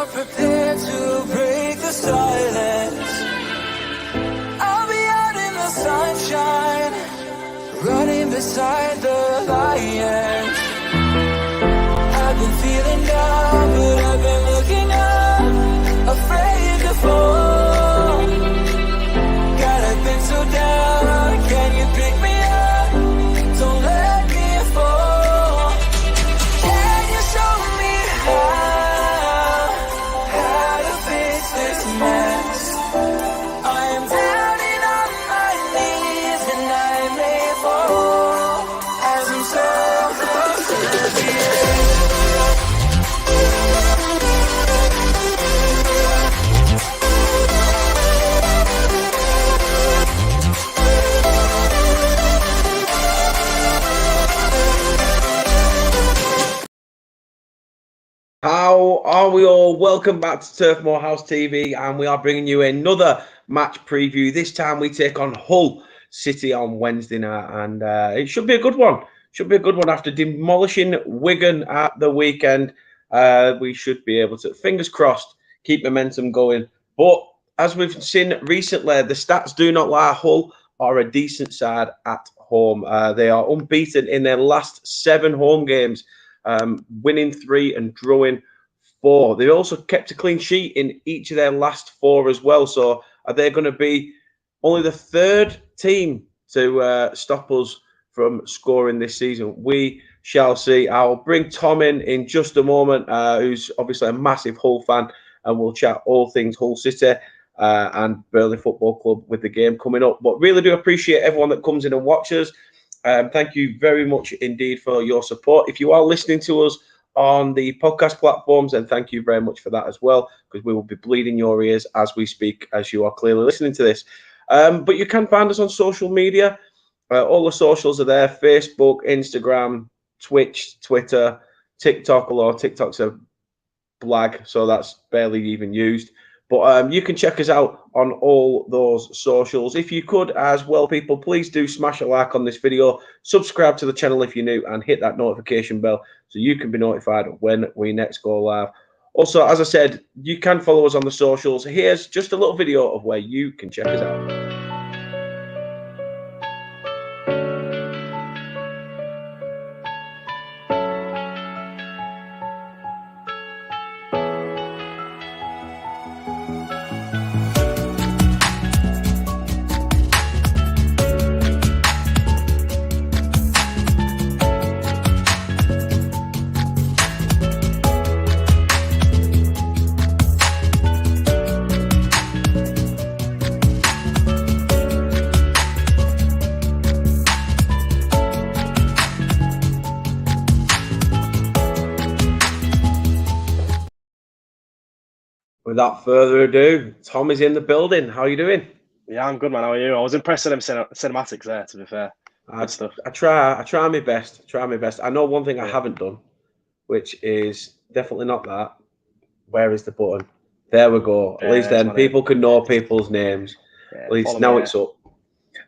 are prepared to break the silence. I'll be out in the sunshine, running beside the lions. I've been feeling down, but I've been looking up, afraid to fall. God, I've been so down, can you pick me up? Don't let me fall. Can you show me how to fix this mess? I am down and on my knees, and I may fall as I'm so close to the end. How are we all? Welcome back to Turf Moor House TV, and we are bringing you another match preview. This time we take on Hull City on Wednesday night, and it should be a good one. Should be a good one after demolishing Wigan at the weekend. We should be able to, fingers crossed, keep momentum going. But as we've seen recently, the stats do not lie. Hull are a decent side at home. They are unbeaten in their last 7 home games. Winning 3 and drawing 4. They also kept a clean sheet in each of their last 4 as well. So are they going to be only the 3rd team to stop us from scoring this season? We shall see. I'll bring Tom in just a moment, who's obviously a massive Hull fan, and we'll chat all things Hull City and Burnley Football Club with the game coming up. But really do appreciate everyone that comes in and watches. Thank you very much indeed for your support. If you are listening to us on the podcast platforms, then thank you very much for that as well, because we will be bleeding your ears as we speak, as you are clearly listening to this. But you can find us on social media. All the socials are there: Facebook, Instagram, Twitch, Twitter, TikTok, although TikTok's a blag, so that's barely even used. But you can check us out on all those socials. If you could as well, people, please do smash a like on this video, subscribe to the channel if you're new, and hit that notification bell so you can be notified when we next go live. Also, as I said, you can follow us on the socials. Here's just a little video of where you can check us out. Without further ado, Tom is in the building. How are you doing? Yeah, I'm good, man. How are you? I was impressed with them cinematics there, to be fair. Good stuff. I try my best. I know one thing I haven't done, which is definitely not that. Where is the button? There we go. At least then people can know people's names. At least now it's up.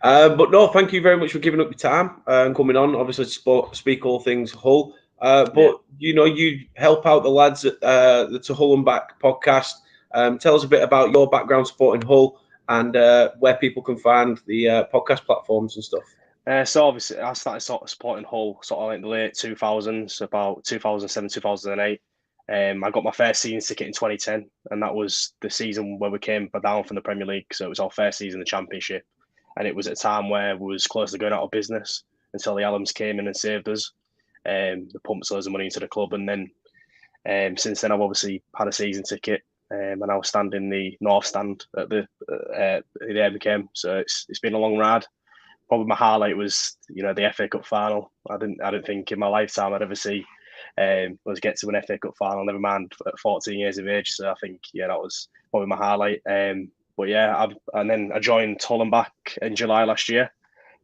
But no, thank you very much for giving up your time and coming on. Obviously, speak all things Hull. But you know, you help out the lads at the To Hull and Back podcast. Tell us a bit about your background supporting Hull and where people can find the podcast platforms and stuff. So obviously, I started sort of supporting Hull sort of in the late 2000s, about 2007, 2008. I got my first season ticket in 2010, and that was the season where we came down from the Premier League. So it was our first season in the Championship, and it was at a time where we was close to going out of business until the Allams came in and saved us. They pumped loads of money into the club, and then since then I've obviously had a season ticket. And I was standing in the north stand at the MKM. So it's been a long ride. Probably my highlight was, you know, the FA Cup final. I didn't think in my lifetime I'd ever see was get to an FA Cup final. Never mind at 14 years of age. So I think that was probably my highlight. But yeah, and then I joined Hull and Back in July last year.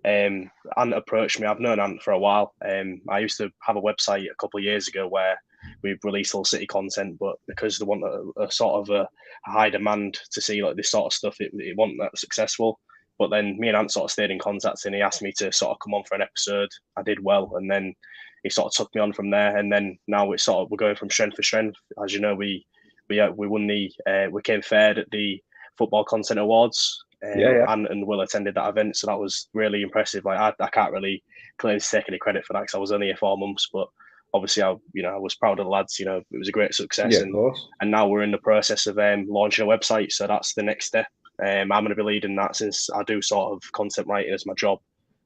Ant approached me. I've known Ant for a while. I used to have a website a couple of years ago where we've released Hull City content, but because they want a sort of a high demand to see like this sort of stuff, it wasn't that successful. But then me and Ant sort of stayed in contact, and he asked me to sort of come on for an episode. I did well, and then he sort of took me on from there. And then now we're going from strength to strength. As you know, we we won we came third at the Football Content Awards. And Will attended that event, so that was really impressive. Like I can't really claim to take any credit for that because I was only here 4 months, but obviously I was proud of the lads. It was a great success, of course. And now we're in the process of launching a website, so that's the next step. I'm going to be leading that since I do sort of content writing as my job.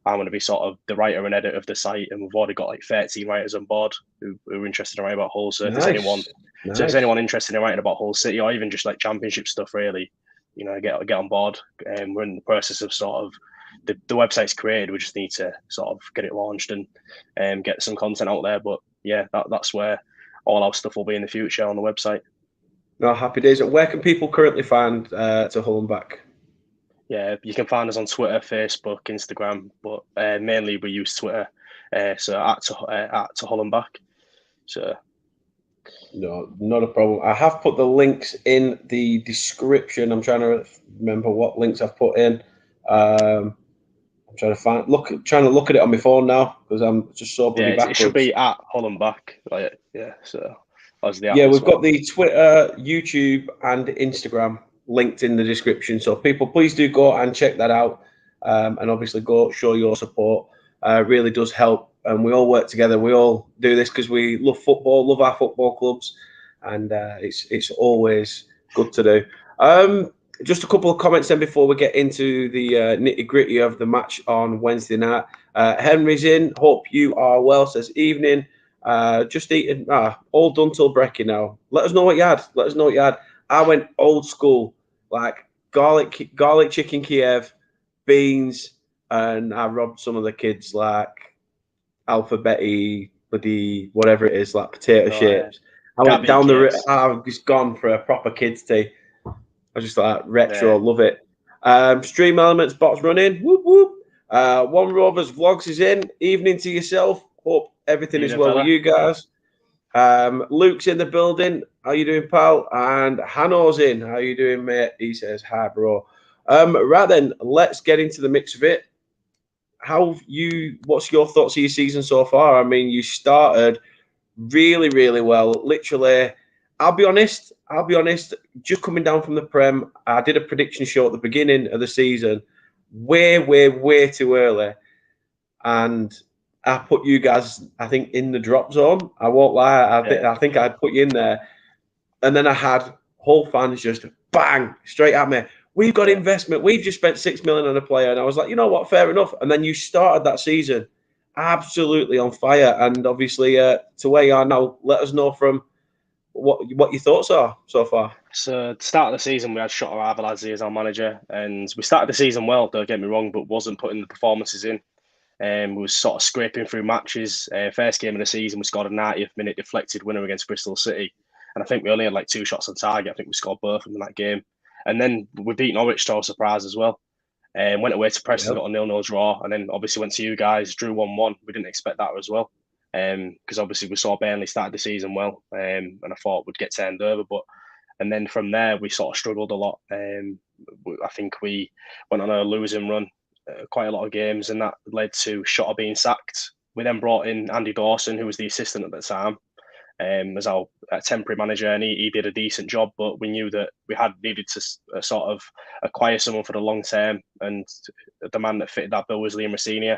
I'm going to be sort of the writer and editor of the site, and we've already got like 13 writers on board who are interested in writing about Hull. So if there's anyone interested in writing about Hull City or even just like championship stuff, really, get on board. We're in the process of sort of the website's created. We just need to sort of get it launched and get some content out there. But yeah, that's where all our stuff will be in the future on the website. No, happy days. Where can people currently find To Hull and Back? Yeah, you can find us on Twitter, Facebook, Instagram, but mainly we use Twitter. So at To Hull and Back. So. No, not a problem. I have put the links in the description. I'm trying to remember what links I've put in. I'm trying to look at it on my phone now because I'm just so bloody backwards. It should be at Hull and Back. So as the we've got the Twitter, YouTube, and Instagram linked in the description. So people, please do go and check that out, and obviously go show your support. Really does help. And we all work together. We all do this because we love football, love our football clubs, and it's always good to do. Just a couple of comments then before we get into the nitty-gritty of the match on Wednesday night. Henry's in. Hope you are well. Says evening. Just eating. All done till brekkie now. Let us know what you had. I went old school, like garlic chicken Kiev, beans, and I robbed some of the kids like alphabet-y, bloody whatever it is, like potato shapes. I went down the. I've just gone for a proper kids tea. I was just like retro, love it. Stream Elements bots running. Whoop whoop. One Rovers Vlogs is in. Evening to yourself. Hope everything is well with you guys. Luke's in the building. How you doing, pal? And Hanno's in. How you doing, mate? He says hi, bro. Right then, let's get into the mix of it. What's your thoughts of your season so far? I mean, you started really, really well. Literally, I'll be honest, just coming down from the Prem, I did a prediction show at the beginning of the season, way too early. And I put you guys, I think, in the drop zone. I won't lie. I think I'd put you in there. And then I had Hull fans just bang, straight at me. We've got investment. We've just spent $6 million on a player. And I was like, you know what? Fair enough. And then you started that season absolutely on fire. And obviously, to where you are now, let us know from what your thoughts are so far. So, at the start of the season, we had Shota Arveladze as our manager. And we started the season well, don't get me wrong, but wasn't putting the performances in. We was sort of scraping through matches. First game of the season, we scored a 90th minute deflected winner against Bristol City. And I think we only had like 2 shots on target. I think we scored both of them in that game. And then we beat Norwich to our surprise as well. Went away to Preston, got a 0-0 draw. And then obviously went to you guys, drew 1-1. We didn't expect that as well. Because obviously we saw Burnley started the season well. And I thought we'd get turned over. And then from there, we sort of struggled a lot. I think we went on a losing run quite a lot of games. And that led to Shota being sacked. We then brought in Andy Dawson, who was the assistant at the time. As our temporary manager, and he did a decent job, but we knew that we needed to sort of acquire someone for the long term, and the man that fitted that bill was Liam Rossinia.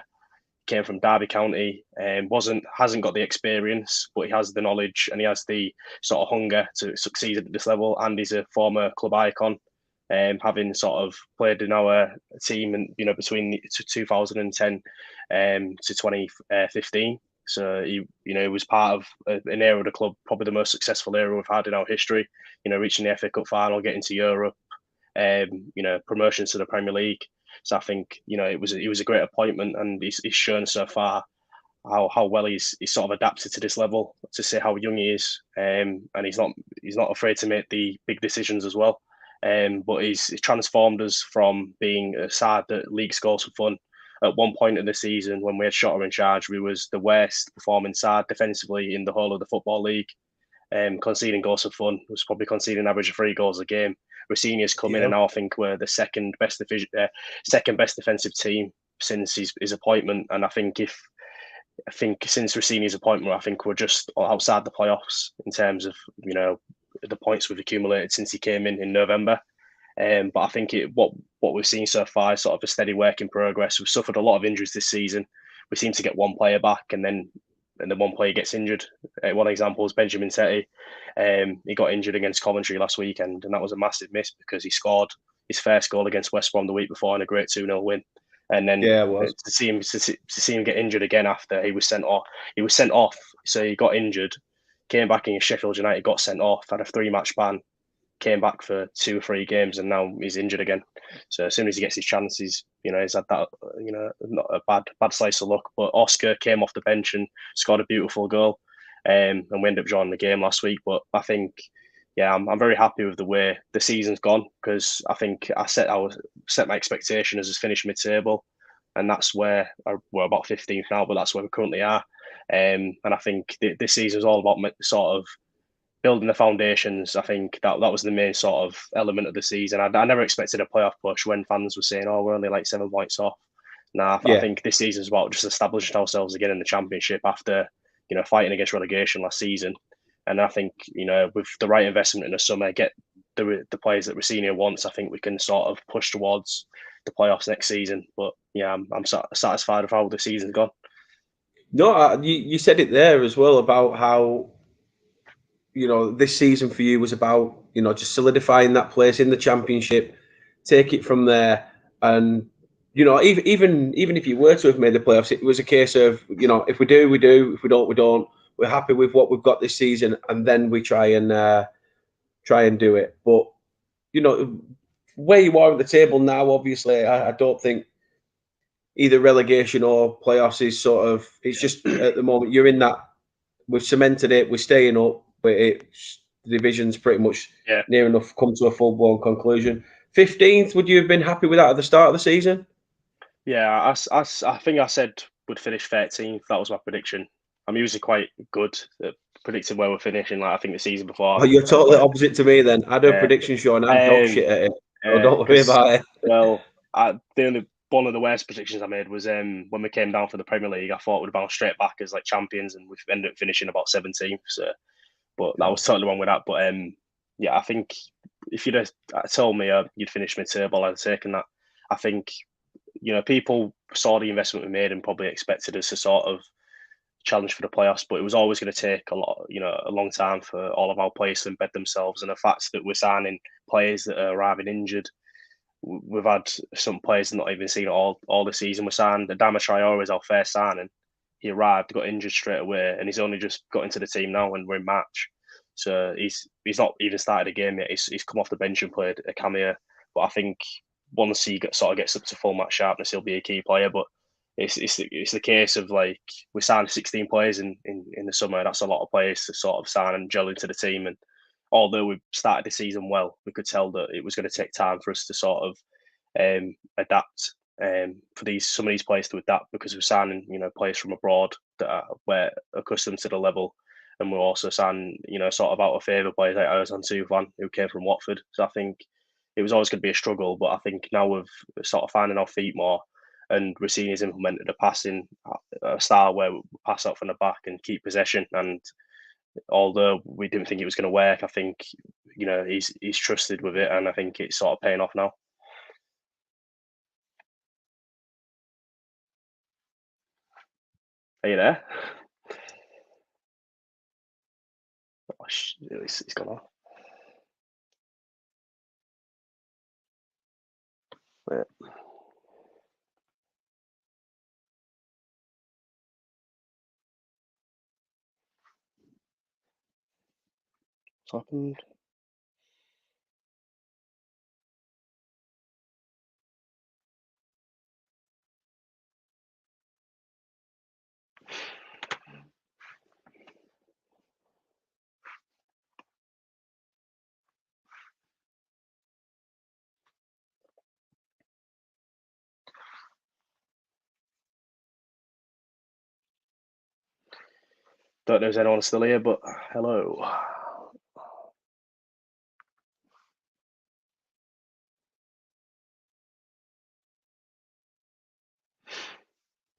Came from Derby County, hasn't got the experience, but he has the knowledge and he has the sort of hunger to succeed at this level. And he's a former club icon, having sort of played in our team, and between 2010 to 2015. So he was part of an era of the club, probably the most successful era we've had in our history. Reaching the FA Cup final, getting to Europe, promotions to the Premier League. So I think it was a great appointment, and he's shown so far how well he's sort of adapted to this level. To say how young he is, and he's not afraid to make the big decisions as well. But he's transformed us from being a side that leagues goals for fun. At one point in the season, when we had Shota in charge, we was the worst performing side defensively in the whole of the Football League. Conceding goals for fun, was probably conceding an average of 3 goals a game. Rossinia's come in, and now I think we're the second best defensive team since his appointment. And I think since Rossinia's appointment, I think we're just outside the playoffs in terms of the points we've accumulated since he came in November. But I think what we've seen so far is sort of a steady work in progress. We've suffered a lot of injuries this season. We seem to get one player back, and then one player gets injured. One example is Benjamin Tettey. He got injured against Coventry last weekend, and that was a massive miss because he scored his first goal against West Brom the week before in a great 2-0 win. And then to see him get injured again after he was sent off. He was sent off, so he got injured, came back against Sheffield United, got sent off, had a 3-match ban, came back for 2 or 3 games, and now he's injured again. So as soon as he gets his chances, he's had that, not a bad slice of luck. But Oscar came off the bench and scored a beautiful goal, and we ended up drawing the game last week. But I think, I'm very happy with the way the season's gone, because I think I set my expectation as finish mid-table, and that's where we're about 15th now, but that's where we currently are. And I think this season is all about sort of building the foundations. I think that was the main sort of element of the season. I never expected a playoff push when fans were saying, "Oh, we're only like 7 points off." I think this season is about just establishing ourselves again in the Championship after fighting against relegation last season. And I think with the right investment in the summer, get the players that Rossini wants, I think we can sort of push towards the playoffs next season. But I'm satisfied with how the season's gone. No, you said it there as well about how this season for you was about just solidifying that place in the Championship, take it from there, and even if you were to have made the playoffs, it was a case of if we do, we do. If we don't, we don't. We're happy with what we've got this season, and then we try and do it. But where you are at the table now, obviously, I don't think either relegation or playoffs is sort of. It's just at the moment you're in that. We've cemented it. We're staying up, but the division's pretty much near enough come to a full-blown conclusion. 15th, would you have been happy with that at the start of the season? Yeah, I think I said we'd finish 13th. That was my prediction. I'm usually quite good at predicting where we're finishing. Like I think the season before. Oh, you're totally opposite to me then. I do a prediction show and I'm dog shit at it. So don't worry about it. Well, one of the worst predictions I made was when we came down for the Premier League. I thought we'd bounce straight back as like champions, and we ended up finishing about 17th. So, but that was totally wrong with that. But I think if you'd have told me you'd finish mid-table, I'd have taken that. I think people saw the investment we made and probably expected us to sort of challenge for the playoffs, but it was always going to take a long time for all of our players to embed themselves. And the fact that we're signing players that are arriving injured, we've had some players not even seen it all the season. We signed Adama Traore as our first signing. He arrived, got injured straight away, and he's only just got into the team now, and we're in March. So he's not even started a game yet. He's come off the bench and played a cameo. But I think once he sort of gets up to full match sharpness, he'll be a key player. But it's the case of like we signed 16 players in the summer. That's a lot of players to sort of sign and gel into the team. And although we started the season well, we could tell that it was going to take time for us to sort of adapt. For some of these players to adapt, because we're signing players from abroad that we're accustomed to the level, and we're also signing sort of out of favour players like Ozan Tufan, who came from Watford. So I think it was always going to be a struggle, but I think now we're sort of finding our feet more, and Rossini's implemented a passing style where we pass out from the back and keep possession. And although we didn't think it was going to work, I think he's trusted with it, and I think it's sort of paying off now. Are you there? Oh, he's gone off. Wait. What's happened? Don't know if anyone's still here, but hello.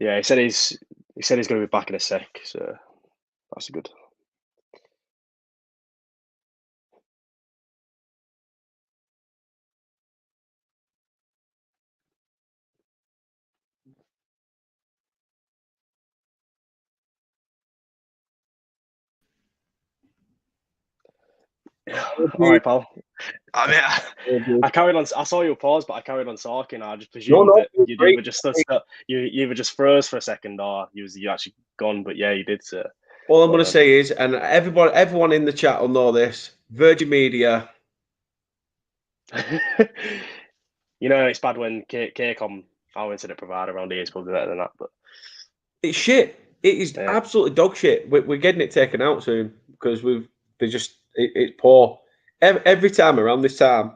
Yeah, he said he's going to be back in a sec, so that's good. All right, pal. I mean, I carried on. I saw you pause, but I carried on talking. I just presumed that you either just you either just froze for a second, or you actually gone. But yeah, you did. All I'm going to say is, and everyone in the chat will know this: Virgin Media. It's bad when KCOM, our internet provider around here, is probably better than that. But it's shit. It is absolutely dog shit. We're getting it taken out soon because it's poor. Every time around this time,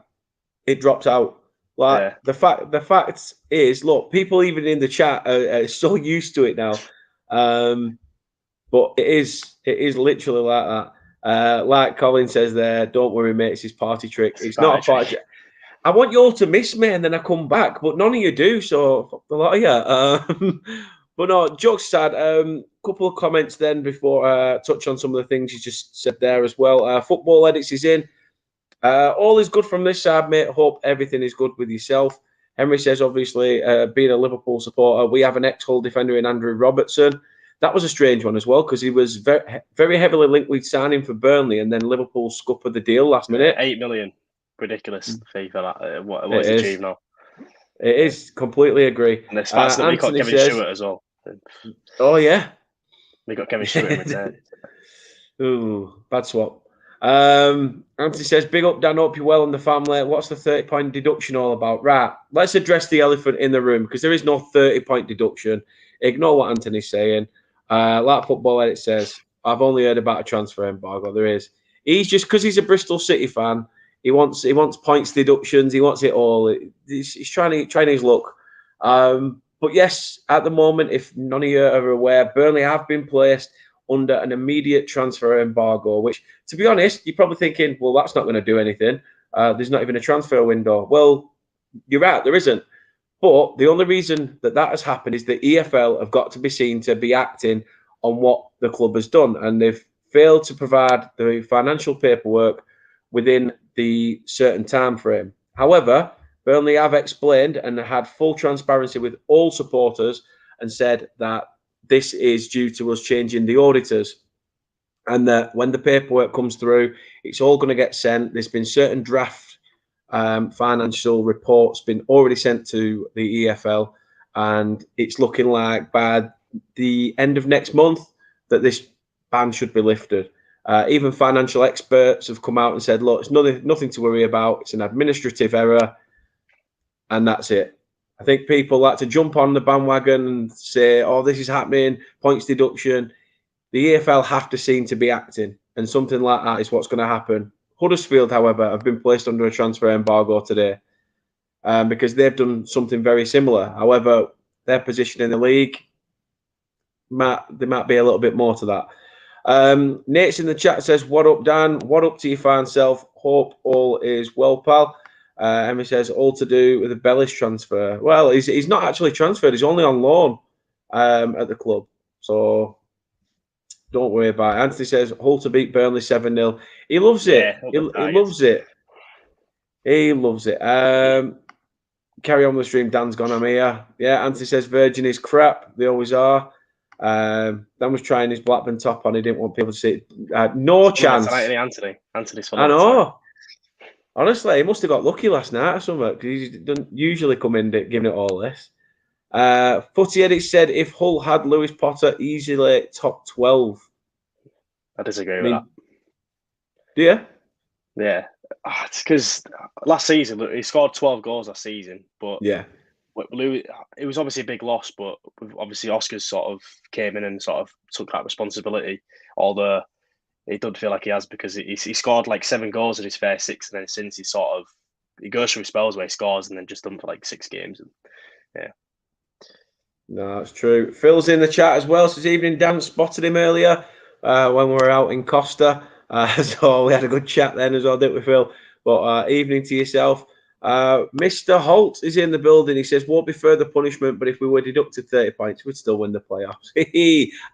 it drops out. Like the fact is, look, people even in the chat are so used to it now. But it is literally like that. Like Colin says there, don't worry, mate, it's his party trick. It's not a party trick. I want you all to miss me and then I come back, but none of you do, so a lot of you. But no, jokes aside, couple of comments then before touch on some of the things you just said there as well. Football Edits is in. All is good from this side, mate. Hope everything is good with yourself. Henry says, obviously, being a Liverpool supporter, we have an ex-Hull defender in Andrew Robertson. That was a strange one as well because he was very, very heavily linked with signing for Burnley, and then Liverpool scuppered the deal last minute. 8 million, ridiculous fee for that. What is achieved now? It is, completely agree. And it's fast that we got Kevin Stewart as well. Oh yeah, we got Kevin Stewart in return. Ooh, bad swap. Anthony says, big up, Dan, hope you're well in the family. What's the 30-point deduction all about? Right, let's address the elephant in the room because there is no 30-point deduction. Ignore what Anthony's saying. Like Football Edit says, I've only heard about a transfer embargo. There is. He's just because he's a Bristol City fan. He wants points deductions. He wants it all. He's trying his luck. But yes, at the moment, if none of you are aware, Burnley have been placed under an immediate transfer embargo, which, to be honest, you're probably thinking, well, that's not going to do anything. There's not even a transfer window. Well, you're right, there isn't. But the only reason that has happened is the EFL have got to be seen to be acting on what the club has done, and they've failed to provide the financial paperwork within the certain time frame. However, Burnley have explained and had full transparency with all supporters and said that this is due to us changing the auditors, and that when the paperwork comes through, it's all going to get sent. There's been certain draft financial reports been already sent to the EFL, and it's looking like by the end of next month that this ban should be lifted. Even financial experts have come out and said, look, it's nothing to worry about. It's an administrative error, and that's it. I think people like to jump on the bandwagon and say, oh, this is happening, points deduction. The EFL have to seem to be acting, and something like that is what's going to happen. Huddersfield, however, have been placed under a transfer embargo today because they've done something very similar. However, their position in the league, there might be a little bit more to that. Nate's in the chat says, what up, Dan? What up to your fine self? Hope all is well, pal. Emmy says, all to do with the Bellis transfer. Well, he's not actually transferred. He's only on loan at the club. So don't worry about it. Anthony says, Hull to beat Burnley 7-0. He loves it. He loves it. He loves it. Carry on with the stream. Dan's gone. I'm here. Yeah, Anthony says, Virgin is crap. They always are. Dan was trying his Blackburn top on. He didn't want people to see it. No chance. Anthony's I know. Honestly, he must have got lucky last night or something because he doesn't usually come in giving it all this. Footy Edit said if Hull had Lewis Potter, easily top 12. I disagree with that. Do you? Yeah. It's because last season, he scored 12 goals last season. But yeah, it was obviously a big loss, but obviously Oscar's sort of came in and sort of took that responsibility, although it doesn't feel like he has because he scored like 7 goals in his first 6, and then since he goes through spells where he scores and then just done for like 6 games. And, yeah. No, that's true. Phil's in the chat as well. Says evening, Dan, spotted him earlier when we were out in Costa. So we had a good chat then as well, didn't we, Phil? But evening to yourself. Mr. Holt is in the building. He says, won't be further punishment, but if we were deducted 30 points, we'd still win the playoffs.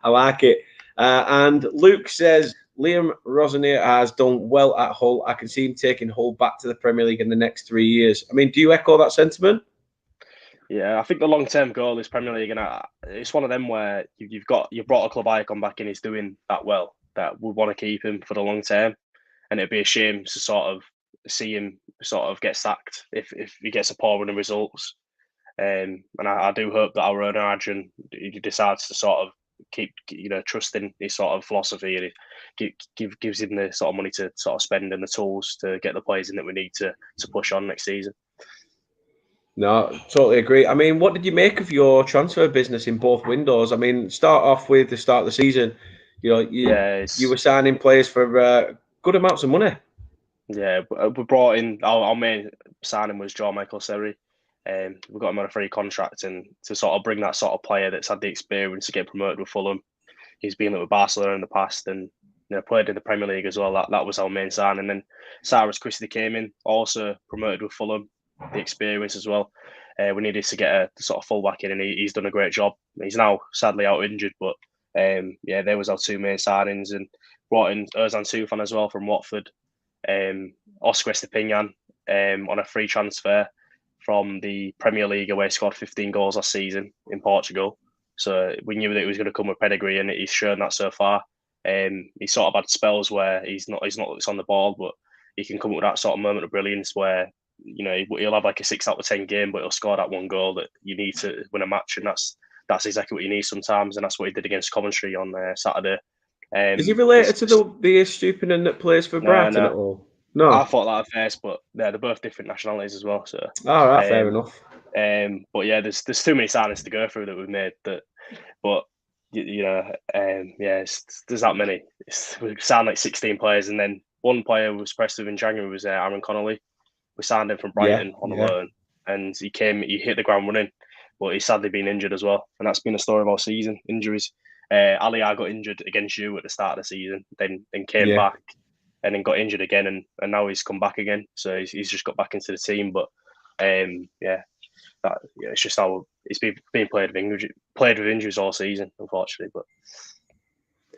I like it. And Luke says, Liam Rosenier has done well at Hull. I can see him taking Hull back to the Premier League in the next 3 years. I mean, do you echo that sentiment? Yeah, I think the long-term goal is Premier League, and it's one of them where you've brought a club icon back in. He's doing that well. That we want to keep him for the long term. and it'd be a shame to sort of see him sort of get sacked if he gets a poor run of results. And I do hope that our owner Adrian, he decides to sort of keep trusting his sort of philosophy, and it gives him the sort of money to sort of spend and the tools to get the players in that we need to push on next season. No, totally agree. I mean, what did you make of your transfer business in both windows? I mean, start off with the start of the season. You were signing players for good amounts of money. Yeah, we brought in our main signing was Joe Michael Seri. We got him on a free contract, and to sort of bring that sort of player that's had the experience to get promoted with Fulham. He's been with Barcelona in the past, and played in the Premier League as well. That was our main sign. And then Cyrus Christie came in, also promoted with Fulham, the experience as well. We needed to get a sort of fullback in, and he's done a great job. He's now sadly out injured, but there was our two main signings, and brought in Ozan Tufan as well from Watford. Oscar Estepinian on a free transfer from the Premier League, where he scored 15 goals last season in Portugal. So we knew that he was going to come with pedigree, and he's shown that so far. He sort of had spells where he's not on the ball, but he can come up with that sort of moment of brilliance where he'll have like a 6 out of 10 game, but he'll score that one goal that you need to win a match, and that's exactly what you need sometimes, and that's what he did against Coventry on Saturday. Is he related to the stupid that plays for Brighton at all? No, I thought that at first, but they're both different nationalities as well. So, all right, fair enough. But yeah, there's too many signings to go through that we've made. But there's that many. We signed like 16 players, and then one player was pressed with in January was Aaron Connolly. We signed him from Brighton on a loan, and he hit the ground running, but he's sadly been injured as well, and that's been the story of our season: injuries. Aliyah got injured against you at the start of the season, then came back, and then got injured again, and now he's come back again. So he's just got back into the team. But it's just how it's been played with injuries all season, unfortunately. But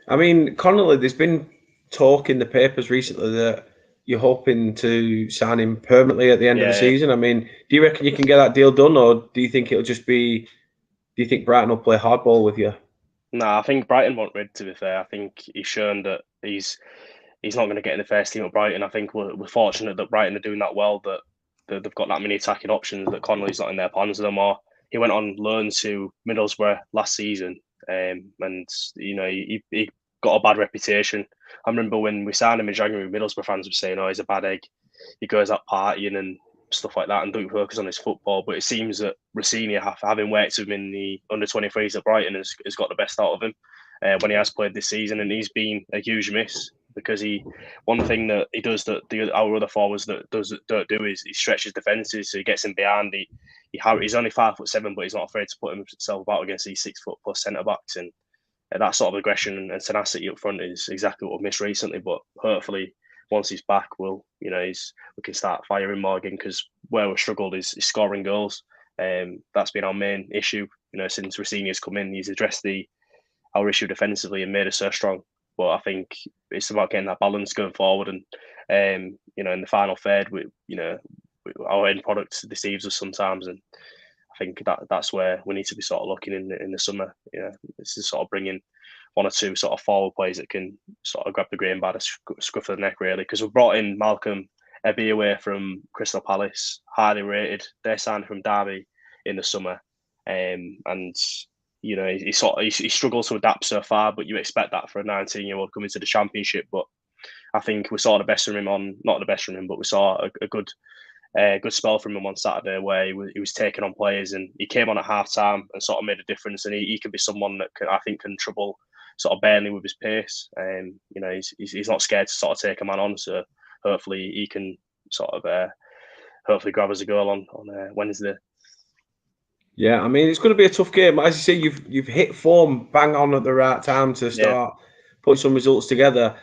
I mean, Connolly, there's been talk in the papers recently that you're hoping to sign him permanently at the end of the season. I mean, do you reckon you can get that deal done, or do you think it'll just be? Do you think Brighton will play hardball with you? No, I think Brighton won't rid. To be fair, I think he's shown that he's not going to get in the first team at Brighton. I think we're fortunate that Brighton are doing that well, that they've got that many attacking options, that Connolly's not in their plans no more. He went on loan to Middlesbrough last season, and he got a bad reputation. I remember when we signed him in January, Middlesbrough fans were saying, "Oh, he's a bad egg. He goes out partying and stuff like that, and don't focus on his football." But it seems that Rossini, having worked with him in the under-23s at Brighton, has got the best out of him when he has played this season, and he's been a huge miss. Because one thing that he does that our other forwards don't do is he stretches defences, so he gets in behind. He's only 5'7", but he's not afraid to put himself about against these 6 foot plus centre backs, and that sort of aggression and tenacity up front is exactly what we've missed recently. But hopefully, once he's back, we can start firing more again, because where we've struggled is scoring goals. That's been our main issue. Since Rossini has come in, he's addressed our issue defensively and made us so strong. But I think it's about getting that balance going forward, and in the final third, our end product deceives us sometimes, and I think that's where we need to be sort of looking in the summer. This is sort of bringing one or two sort of forward players that can sort of grab the grain by the scruff of the neck, really. Because we've brought in Malcolm Ebiaway from Crystal Palace, highly rated. They're signed from Derby in the summer, and he struggles to adapt so far, but you expect that for a 19-year-old coming to the Championship. But I think we saw the best from him not the best from him, but we saw a good spell from him on Saturday, where he was taking on players, and he came on at half time and sort of made a difference. And he can be someone that I think can trouble sort of Burnley with his pace. He's not scared to sort of take a man on. So hopefully he can sort of grab us a goal on Wednesday. Yeah, I mean, it's going to be a tough game. As you say, you've hit form bang on at the right time to start putting some results together.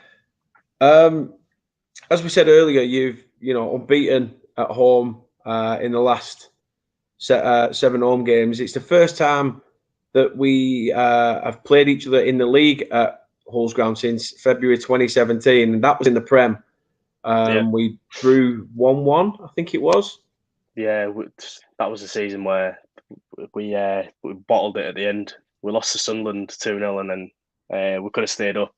As we said earlier, you've unbeaten at home in the last 7 home games. It's the first time that we have played each other in the league at Hull's ground since February 2017, and that was in the Prem. We drew 1-1, I think it was. Yeah, that was the season where we bottled it at the end. We lost to Sunderland 2-0, and then we could have stayed up.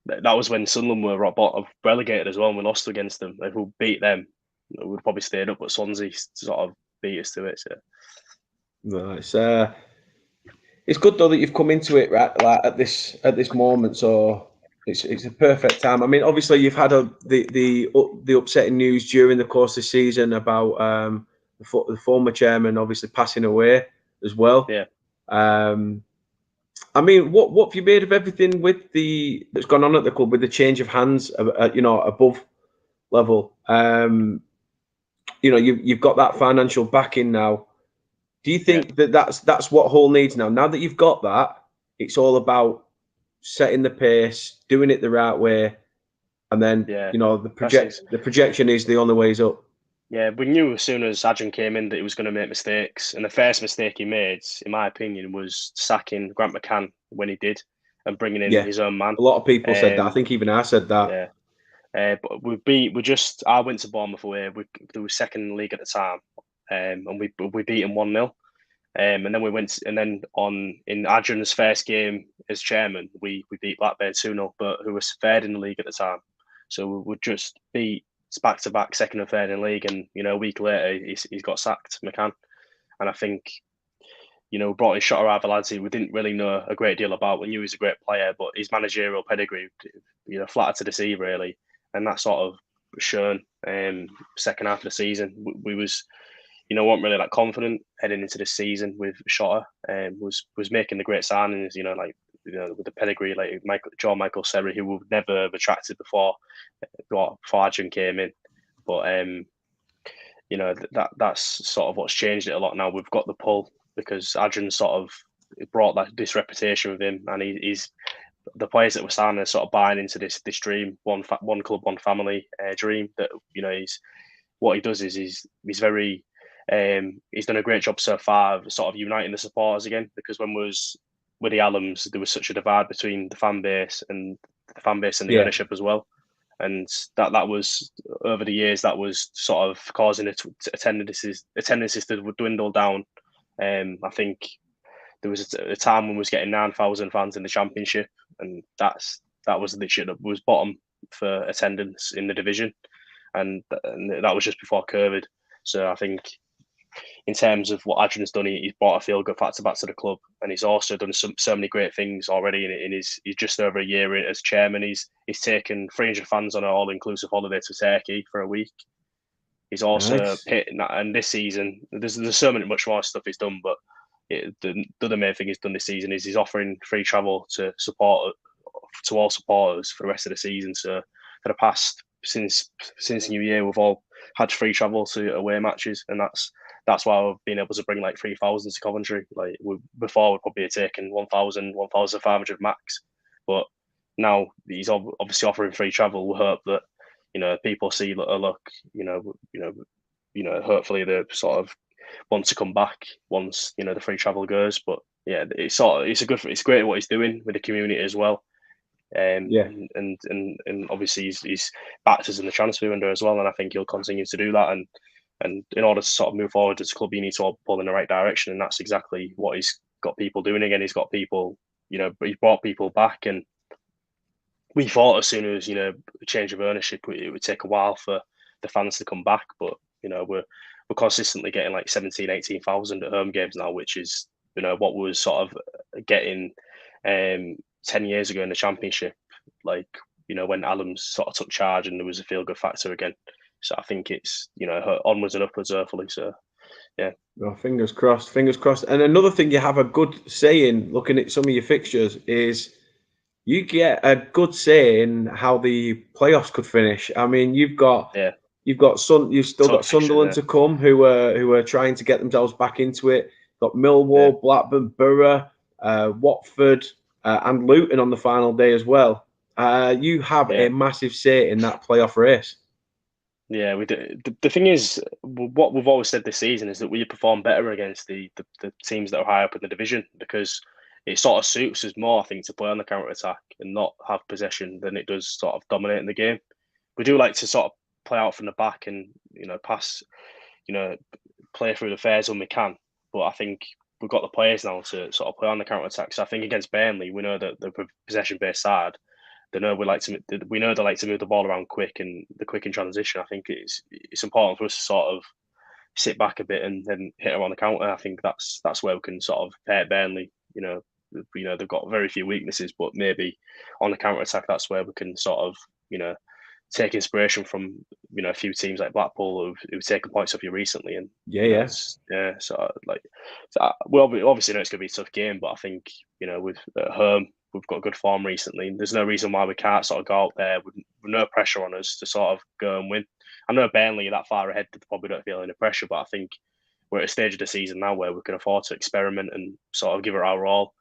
that was when Sunderland were relegated as well, and we lost against them. If we beat them, we would probably stayed up, but Swansea sort of beat us to it. So. No, it's good though that you've come into it right like at this moment. So it's a perfect time. I mean, obviously you've had the upsetting news during the course of the season about the former chairman obviously passing away as well. Yeah. I mean, what have you made of everything with that's gone on at the club with the change of hands, above level? You've got that financial backing now. Do you think that's what Hull needs now? Now that you've got that, it's all about setting the pace, doing it the right way, and then the projection is the only ways up. Yeah, we knew as soon as Adrian came in that he was going to make mistakes, and the first mistake he made, in my opinion, was sacking Grant McCann when he did, and bringing in his own man. A lot of people said that. I think even I said that. Yeah, but I went to Bournemouth away. They were second in the league at the time, and we beat them 1-0. And then in Adrian's first game as chairman, we beat Blackburn 2-0, but who was third in the league at the time. So we would just beat back-to-back second and third in the league, and a week later he's got sacked, McCann. And I think brought in shot arrival lads who we didn't really know a great deal about. We knew he was a great player, but his managerial pedigree flattered to deceive really, and that sort of shown second half of the season. We weren't really that confident heading into this season with Shotter, and was making the great signings, with the pedigree like Michael Serry, who we've never attracted before Adrian came in. But that's sort of what's changed it a lot now. We've got the pull because Adrian sort of brought this reputation with him, and he's the players that were signing are sort of buying into this dream, one club, one family dream. That he's what he does is he's very he's done a great job so far of sort of uniting the supporters again, because when was with the Allams, there was such a divide between the fan base and the ownership as well, and that was over the years that was sort of causing attendances to dwindle down. I think there was a time when we was getting 9,000 fans in the Championship, and that was literally that was bottom for attendance in the division, and that was just before COVID. So I think, in terms of what Adrian's done, he's brought a feel-good factor back to the club, and he's also done so many great things already he's just over a year as chairman. He's taken 300 fans on an all-inclusive holiday to Turkey for a week. He's also and this season there's so much more stuff he's done, but the other main thing he's done this season is he's offering free travel to all supporters for the rest of the season. So for the past since New Year, we've all had free travel to away matches, and that's why we've been able to bring like 3,000 to Coventry. Like before, we'd probably have taken 1,000, 1,500 max, but now he's obviously offering free travel. We hope that people see hopefully they sort of want to come back once the free travel goes. But yeah, it's great what he's doing with the community as well. And obviously he's backed us in the transfer window as well, and I think he'll continue to do that. And in order to sort of move forward as a club, you need to pull in the right direction, and that's exactly what he's got people doing again. He's got people, he's brought people back, and we thought as soon as change of ownership, it would take a while for the fans to come back, but we're consistently getting like 17,000, 18,000 at home games now, which is what we was sort of getting 10 years ago in the Championship, like when Allams sort of took charge and there was a feel good factor again. So I think it's onwards and upwards, hopefully. So yeah. Well, fingers crossed. And another thing you have a good say in, looking at some of your fixtures, is you get a good say in how the playoffs could finish. I mean, you've still got Sunderland to come, who are trying to get themselves back into it. You've got Millwall, Blackburn, Borough, Watford, and Luton on the final day as well. You have a massive say in that playoff race. Yeah, we do. The thing is, what we've always said this season is that we perform better against the teams that are high up in the division, because it sort of suits us more, I think, to play on the counter attack and not have possession than it does sort of dominating the game. We do like to sort of play out from the back and pass, play through the fares when we can. But I think we've got the players now to sort of play on the counter attack. So I think against Burnley, we know that the possession based side, they know we know they like to move the ball around quick and the quick in transition. I think it's important for us to sort of sit back a bit and then hit them on the counter. I think that's where we can sort of hurt Burnley. They've got very few weaknesses, but maybe on the counter attack, that's where we can sort of take inspiration from a few teams like Blackpool who've taken points off you recently. And so we obviously know it's going to be a tough game, but I think with at home we've got good form recently. There's no reason why we can't sort of go out there with no pressure on us to sort of go and win. I know Burnley are that far ahead, they probably don't feel any pressure, but I think we're at a stage of the season now where we can afford to experiment and sort of give it our all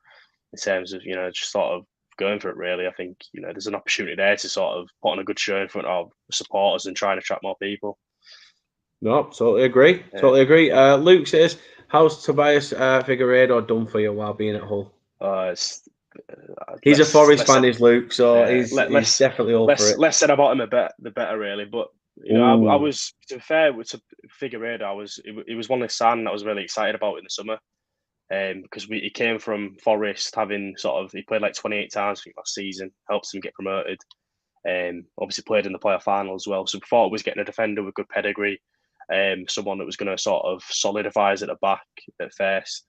in terms of just sort of going for it. Really, I think there's an opportunity there to sort of put on a good show in front of supporters and try and attract more people. No, totally agree. Totally agree. Luke says, "How's Tobias Figueiredo done for you while being at Hull?" He's a Forest fan, is Luke, so he's definitely all for it. Less said about him, the better, really. But I was, to be fair to Figueiredo, it was one of the signs I was really excited about in the summer, because he came from Forest, he played like 28 times I think last season, helped him get promoted. Obviously played in the playoff final as well. So we thought it was getting a defender with good pedigree, someone that was going to sort of solidify us at the back at first.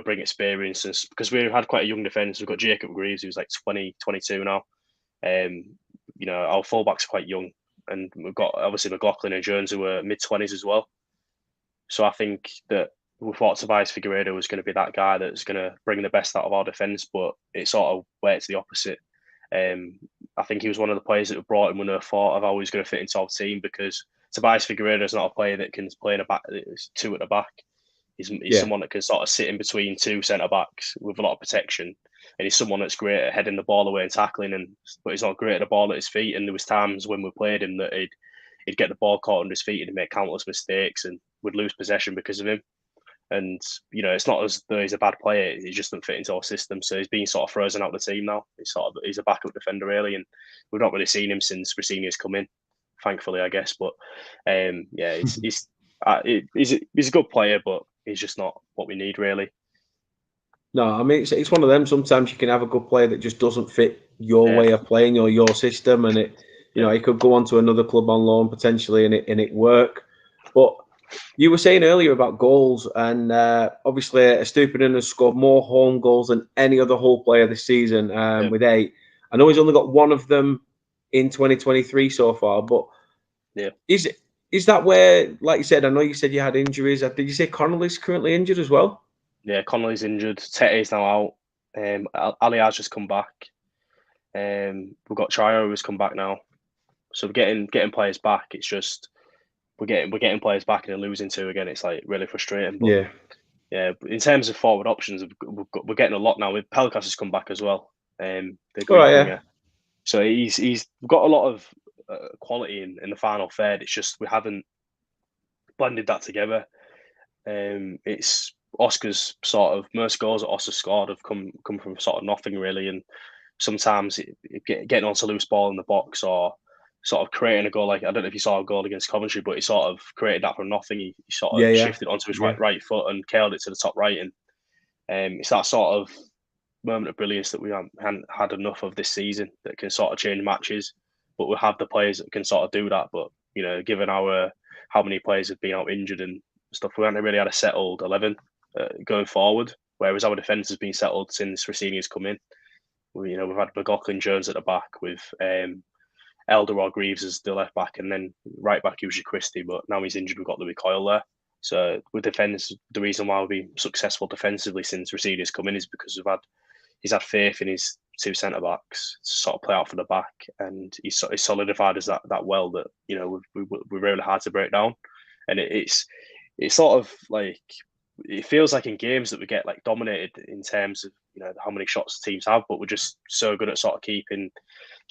Bring experience, because we've had quite a young defence. We've got Jacob Greaves, who's like 22 now. Our fullbacks are quite young, and we've got obviously McLaughlin and Jones who are mid-20s as well. So I think that we thought Tobias Figueiredo was going to be that guy that's going to bring the best out of our defence, but it sort of worked the opposite. I think he was one of the players that brought him with no thought of how he was going to fit into our team, because Tobias Figueiredo is not a player that can play in a back, two at the back. He's someone that can sort of sit in between two centre-backs with a lot of protection. And he's someone that's great at heading the ball away and tackling, but he's not great at the ball at his feet. And there was times when we played him that he'd get the ball caught under his feet and he'd make countless mistakes and would lose possession because of him. And, it's not as though he's a bad player. He just doesn't fit into our system. So he's being sort of frozen out of the team now. He's a backup defender, really. And we've not really seen him since Rossini's come in, thankfully, I guess. But, he's a good player, but he's just not what we need, really. No, I mean, it's one of them. Sometimes you can have a good player that just doesn't fit your way of playing or your system, and he could go on to another club on loan potentially, and it work. But you were saying earlier about goals, and obviously Estupiñán has scored more home goals than any other Hull player this season with 8. I know he's only got one of them in 2023 so far, but is that where, like you said, I know you said you had injuries. Did you say Connolly's currently injured as well? Yeah, Connolly's injured. Tete's now out. Ali has just come back. We've got Trio who's come back now. So we're getting players back. It's just we're getting players back and then losing 2 again. It's like really frustrating. But yeah. In terms of forward options, we're getting a lot now. With Pelkas has come back as well. So he's got a lot of quality in the final third. It's just we haven't blended that together. It's Oscar's sort of most goals that Oscar scored have come from sort of nothing, really, and sometimes getting onto loose ball in the box or sort of creating a goal. Like, I don't know if you saw a goal against Coventry, but he sort of created that from nothing. He sort of shifted onto his right foot and curled it to the top right, and it's that sort of moment of brilliance that we haven't had enough of this season that can sort of change matches. But we have the players that can sort of do that. But given how many players have been out injured and stuff, we haven't really had a settled 11 going forward. Whereas our defence has been settled since Rossini's come in. We've had McLaughlin, Jones at the back with Elder or Greaves as the left back, and then right back usually Christie. But now he's injured, we've got Louis Coyle there. So with defence, the reason why we've been successful defensively since Rossini's come in is because he's had faith in his 2 centre backs to sort of play out for the back, and he's solidified us that well that we're really hard to break down. And it's sort of like, it feels like in games that we get like dominated in terms of how many shots teams have, but we're just so good at sort of keeping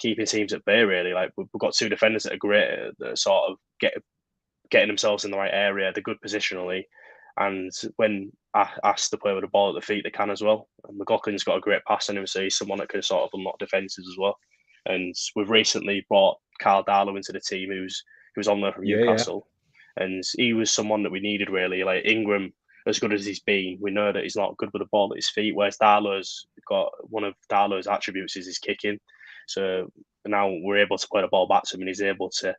teams at bay, really. Like, we've got 2 defenders that are great at sort of getting themselves in the right area. They're good positionally, and when asked to play with the ball at the feet, they can as well. And McLaughlin's got a great pass on him, so he's someone that can sort of unlock defences as well. And we've recently brought Carl Darlow into the team, who's on there from Newcastle, and he was someone that we needed, really. Like, Ingram, as good as he's been, we know that he's not good with the ball at his feet, whereas Darlow's got one of Darlow's attributes is his kicking. So now we're able to play the ball back to him, and he's able to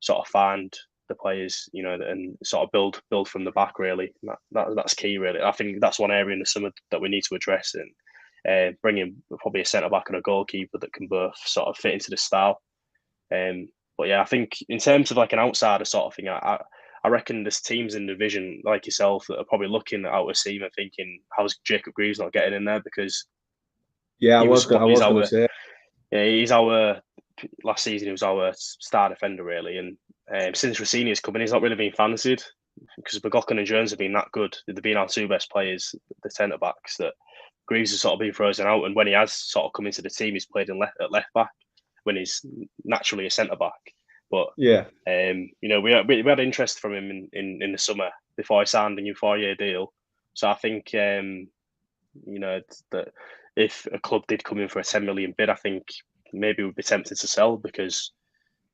sort of find the players, and sort of build from the back. Really, that's key. Really, I think that's one area in the summer that we need to address, and bring in probably a centre back and a goalkeeper that can both sort of fit into the style. But yeah, I think in terms of like an outsider sort of thing, I reckon there's teams in the division like yourself that are probably looking out a seam and thinking, how's Jacob Greaves not getting in there? Because Yeah, I was going to say. Yeah, he's our last season. He was our star defender, really, and since Rossini's come in, he's not really been fancied because McLaughlin and Jones have been that good. They've been our two best players, the centre backs. That Greaves has sort of been frozen out, and when he has sort of come into the team, he's played at left back when he's naturally a centre back. But yeah, we had interest from him in the summer before he signed a new 4-year deal. So I think that if a club did come in for a 10 million bid, I think maybe we'd be tempted to sell because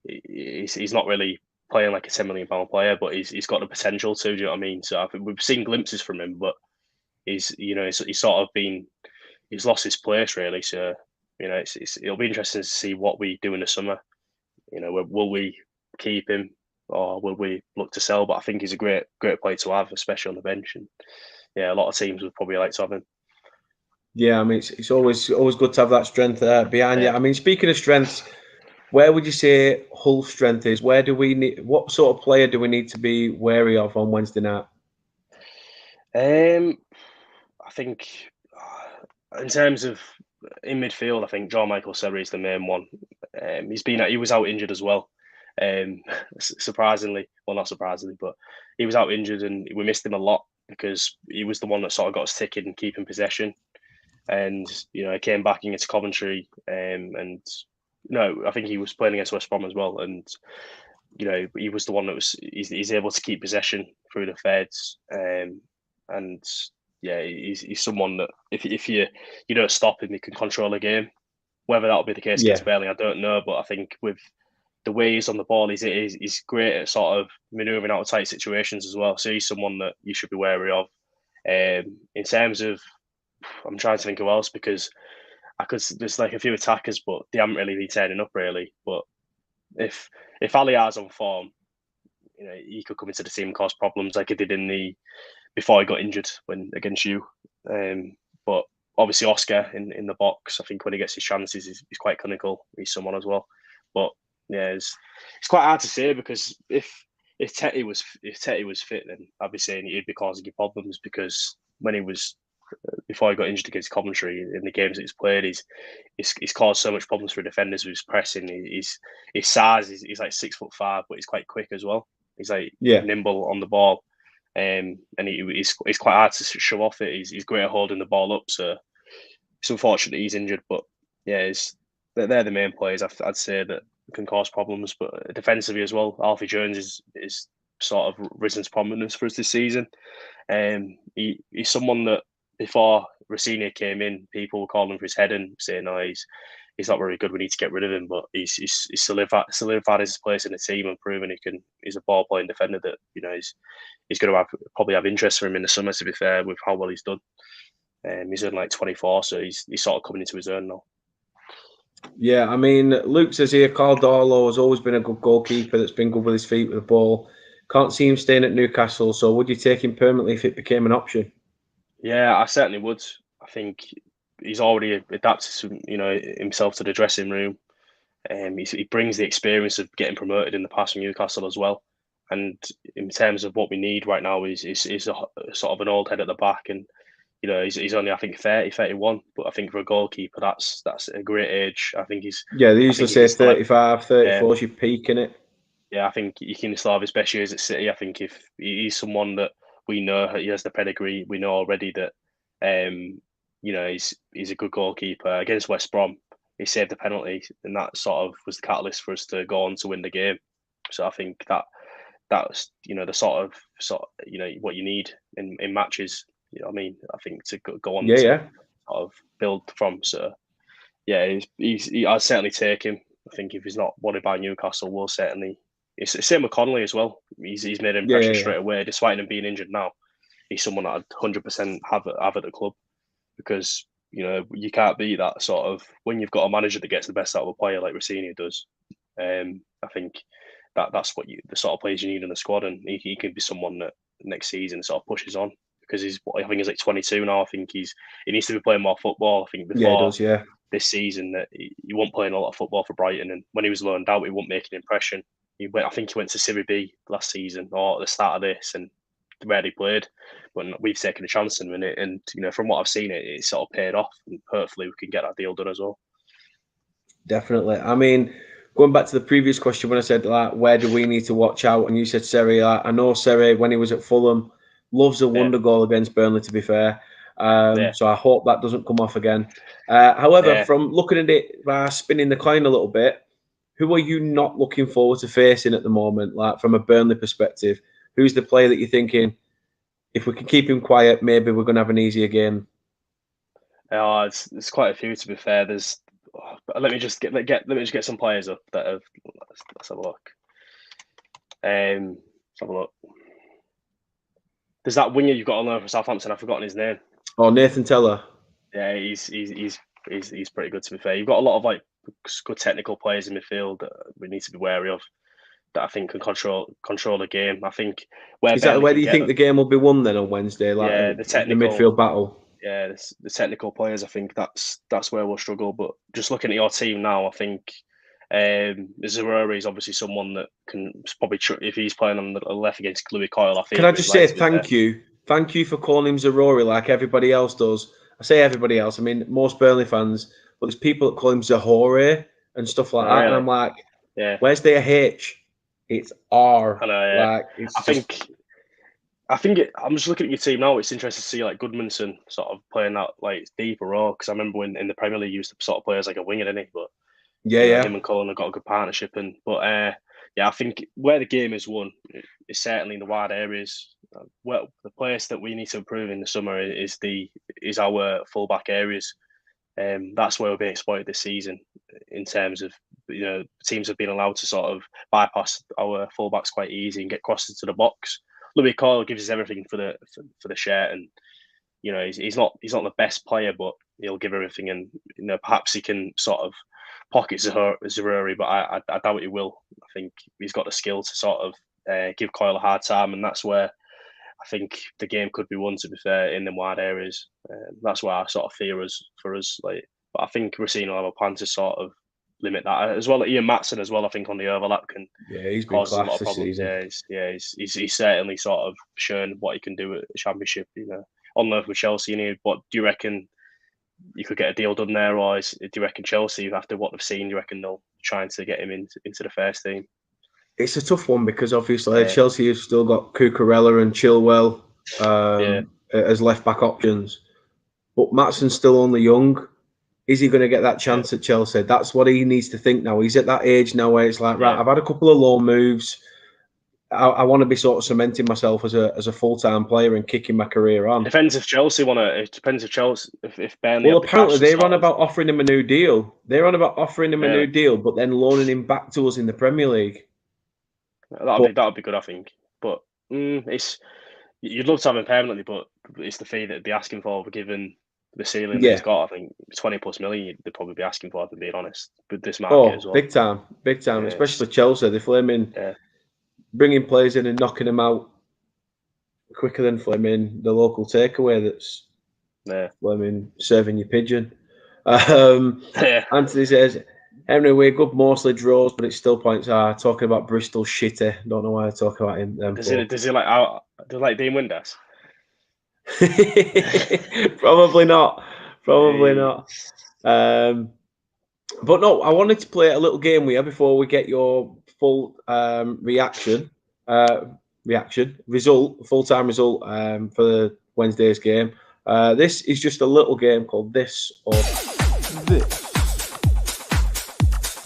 he's not really playing like a 10 million pound player, but he's got the potential to. Do you know what I mean? So I think we've seen glimpses from him, but he's sort of he's lost his place really. So it'll be interesting to see what we do in the summer. Will we keep him or will we look to sell? But I think he's a great player to have, especially on the bench. And yeah, a lot of teams would probably like to have him. Yeah, I mean, it's always good to have that strength behind you. I mean, speaking of strengths, where would you say Hull's strength is? Where do we need? What sort of player do we need to be wary of on Wednesday night? I think in terms of in midfield, I think John Michael Serra is the main one. He was out injured as well. Surprisingly, well, not surprisingly, but he was out injured, and we missed him a lot because he was the one that sort of got us ticking and keeping possession. And he came back against Coventry, and I think he was playing against West Brom as well, and he was the one that he's able to keep possession through the feds, and yeah, he's someone that if you don't stop him, he can control a game. Whether that'll be the case against Burnley, I don't know, but I think with the way he's on the ball, he's great at sort of manoeuvring out of tight situations as well. So he's someone that you should be wary of. In terms of, I'm trying to think who else because there's like a few attackers, but they haven't really been turning up really. But if Aliar's on form, he could come into the team and cause problems like he did before he got injured against you. But obviously Oscar in the box, I think when he gets his chances, he's quite clinical. He's someone as well. But yeah, it's quite hard to say because if Tetty was fit, then I'd be saying he'd be causing you problems because when he was before he got injured against Coventry in the games that he's played, he's caused so much problems for defenders with his pressing. His size, he's like 6'5", but he's quite quick as well. He's like nimble on the ball, and he's quite hard to show off it. He's great at holding the ball up. So it's unfortunate he's injured, but yeah, they're the main players I'd say that can cause problems. But defensively as well, Alfie Jones is sort of risen to prominence for us this season. He's someone that before Rossini came in, people were calling for his head and saying, "No, he's not very good. We need to get rid of him." But he's solidified his place in the team and proven he's a ball playing defender that he's going to probably have interest for him in the summer. To be fair, with how well he's done, he's only like 24, so he's sort of coming into his own now. Yeah, I mean, Luke says here, Caldolo has always been a good goalkeeper that's been good with his feet with the ball. Can't see him staying at Newcastle, so would you take him permanently if it became an option? Yeah, I certainly would. I think he's already adapted himself to the dressing room. He brings the experience of getting promoted in the past from Newcastle as well. And in terms of what we need right now is a sort of an old head at the back. And he's only, I think, 30, 31. But I think for a goalkeeper, that's a great age. I think he's... Yeah, they usually say 35, 34 is your peak, innit? Yeah, I think he can still have his best years at City. I think if he's someone that we know he has the pedigree, we know already that he's a good goalkeeper. Against West Brom, he saved the penalty, and that sort of was the catalyst for us to go on to win the game. So I think that was the sort of what you need in matches. You know what I mean? I think to go on to sort of build from. So yeah, I'd certainly take him. I think if he's not wanted by Newcastle, we'll certainly. It's the same with Connolly as well. He's made an impression straight away, despite him being injured now. He's someone that I'd 100% have at the club because you can't beat that sort of when you've got a manager that gets the best out of a player like Rossini does. I think that's what the sort of players you need in the squad, and he could be someone that next season sort of pushes on because I think he's like 22 now. I think he needs to be playing more football. I think before Yeah, he does, yeah. this season that he wasn't playing a lot of football for Brighton, and when he was loaned out, he wasn't making an impression. I think he went to Serie B last season or at the start of this, and rarely played. But we've taken a chance in it, and from what I've seen, it sort of paid off, and hopefully we can get that deal done as well. Definitely. I mean, going back to the previous question when I said like, where do we need to watch out? And you said Seri. I know Seri when he was at Fulham loves a wonder goal against Burnley. To be fair, so I hope that doesn't come off again. However, from looking at it, spinning the coin a little bit, who are you not looking forward to facing at the moment? Like from a Burnley perspective, who's the player that you're thinking, if we can keep him quiet, maybe we're going to have an easier game? There's quite a few, to be fair. Let me just get some players up that have. Let's have a look. Let's have a look. There's that winger you've got on loan for Southampton. I've forgotten his name. Oh, Nathan Teller. Yeah, he's pretty good, to be fair. You've got a lot of like good technical players in midfield that we need to be wary of, that I think can control the game. I think where do you think the game will be won then on Wednesday? Like the midfield battle. Yeah, the technical players. I think that's where we'll struggle. But just looking at your team now, I think Zerori is obviously someone that can probably, if he's playing on the left against Louis Coyle. I think. Can I just say thank you for calling him Zerori like everybody else does. I say everybody else. I mean most Burnley fans, but there's people that call him Zahore and stuff like that, really? And I'm like, where's the H? It's R. I know, yeah. Like, I'm just looking at your team now. It's interesting to see like Goodmanson sort of playing that like deeper role, because I remember when in the Premier League he used to sort of play as like a winger, didn't he? But him and Cullen have got a good partnership, I think where the game is won is certainly in the wide areas. Well, the place that we need to improve in the summer is our fullback areas. That's where we're being exploited this season in terms of teams have been allowed to sort of bypass our fullbacks quite easy and get crosses to the box. Louis Coyle gives us everything for the shirt, and he's not the best player, but he'll give everything, and perhaps he can sort of pocket Zeruri, but I doubt he will. I think he's got the skill to sort of give Coyle a hard time, and that's where I think the game could be won, to be fair, in the wide areas. That's why I sort of fear for us. Like, but I think Rossini will have a plan to sort of limit that, as well. Ian Matson as well, I think, on the overlap can he's cause a lot of problems. He's certainly sort of shown what he can do at the Championship. On loan with Chelsea. What do you reckon? You could get a deal done there, or do you reckon Chelsea, after what they've seen, do you reckon they'll trying to get him into the first team? It's a tough one because obviously Chelsea have still got Cucurella and Chilwell as left back options, but Matson's still only young. Is he going to get that chance at Chelsea? That's what he needs to think now. He's at that age now where it's like, right, I've had a couple of loan moves. I want to be sort of cementing myself as a full-time player and kicking my career on. Depends if Chelsea want to. It depends if Chelsea, if Burnley. Well, apparently they're on about offering him a new deal. They're on about offering him a new deal, but then loaning him back to us in the Premier League. That'd be good, I think. But you'd love to have him permanently, but it's the fee that they'd be asking for, given the ceiling that he's got. I think 20+ million they'd probably be asking for, to be honest, with this market as well. Big time, especially Chelsea. They're flaming, bringing players in and knocking them out quicker than flaming the local takeaway that's flaming serving your pigeon. Anthony says, Henry, we're good, mostly draws, but it still points are talking about Bristol shitty. Don't know why I talk about him. Does he like Dean Windass? Probably not. But no, I wanted to play a little game with you before we get your full full-time result for Wednesday's game. This is just a little game called This or This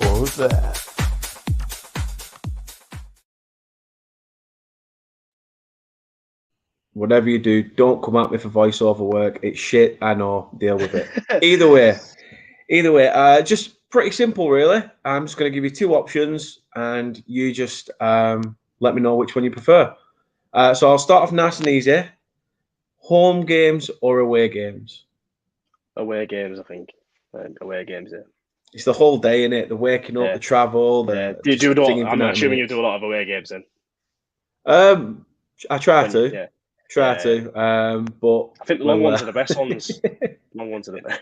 or That. Whatever you do, don't come at me for voiceover work. It's shit. I know. Deal with it. Either way, just pretty simple, really. I'm just going to give you two options, and you just let me know which one you prefer. So I'll start off nice and easy. Home games or away games? away games, I think. Away games, yeah. It's the whole day, innit? The waking up, Yeah. the travel, Yeah. the Do you just do a lot? singing for I'm 90 assuming you minutes. do a lot of away games then. I try When you, to. yeah. Try Yeah. to. But I think the long when ones we're are the best ones. Long ones are the best.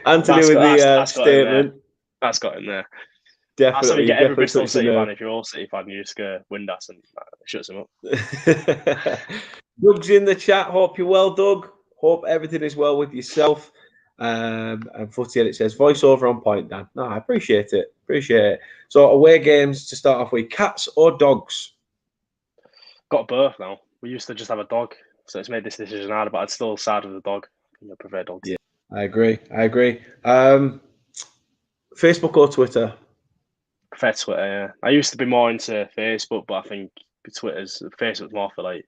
Anthony with the That's got in there. statement. That's got in there. That's how you Definitely, get every definitely Bristol touched the City nerve. fan. If you're all City fan, you just go Windass and it shuts them up. Doug's in the chat. Hope you're well, Doug. Hope everything is well with yourself. And Footy Edit says voiceover on point, Dan. No, I appreciate it. Appreciate it. So away games to start off with, cats or dogs? Got both now. We used to just have a dog, so it's made this decision hard. But I'd still side with the dog. I prefer dogs. Yeah, I agree. Facebook or Twitter? Prefer Twitter. Yeah. I used to be more into Facebook, but I think Facebook's more for like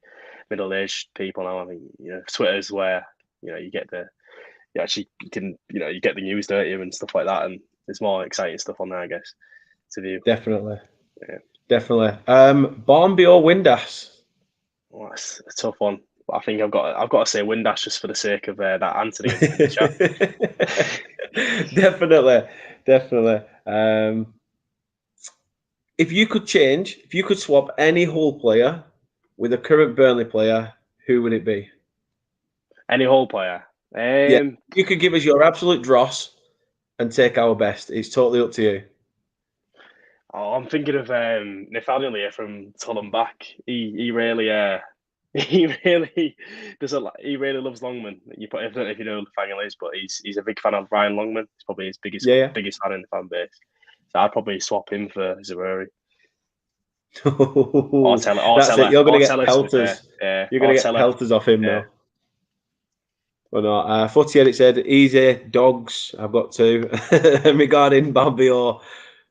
middle-aged people now. I think Twitter's where you get you get the news, don't you, and stuff like that, and there's more exciting stuff on there, I guess, to view. Definitely. Yeah. Definitely. Barnby or Windass? Well, that's a tough one. But I think I've got to say Windass just for the sake of that Anthony in the chat. Definitely. If you could swap any Hull player with a current Burnley player, who would it be? Any Hull player? Yeah, you could give us your absolute dross and take our best. It's totally up to you. Oh, I'm thinking of Nathaniel here from Tulham Back. He really he really he really loves Longman. I don't know if you know who Nathaniel is, but he's a big fan of Ryan Longman. He's probably his biggest fan in the fan base. So I'd probably swap him for Zaroury. That's it. You're going to get pelters. You're going to get pelters off him now. Well, no. Footy Edit said easy dogs. I've got two. Regarding Bambi or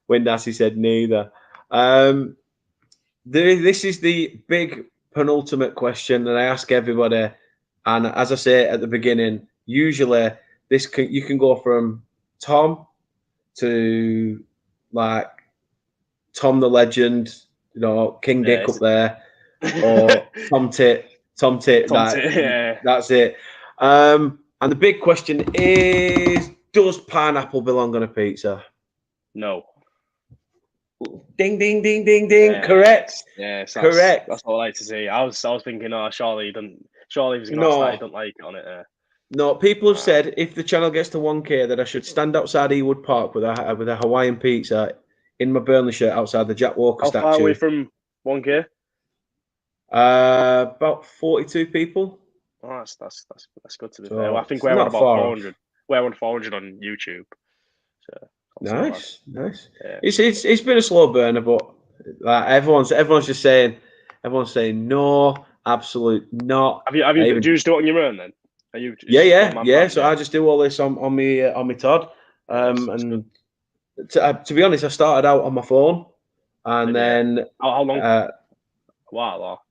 Windass, he said neither. This is the big penultimate question that I ask everybody, and as I say at the beginning, usually you can go from Tom to like Tom the Legend, King Dick up there, or Tom Tit. That's it. And the big question is, does pineapple belong on a pizza? No. Ding, ding, ding, ding, ding. Yeah, correct. Yes, correct. That's what I like to see. I was thinking, surely he doesn't. Surely he was going to ask that he don't like it on it. No, people have said if the channel gets to 1K that I should stand outside Ewood Park with a Hawaiian pizza in my Burnley shirt outside the Jack Walker statue. How far away from 1K? About 42 people. Oh, that's good to be fair. Well, I think we're on about 400. We're on 400 on YouTube. So nice. Yeah. It's been a slow burner, but everyone's just saying no, absolute not. Do you just do it on your own then? Are you? Yeah. So I just do all this on my Todd. And to be honest, I started out on my phone, and then how long? Wow.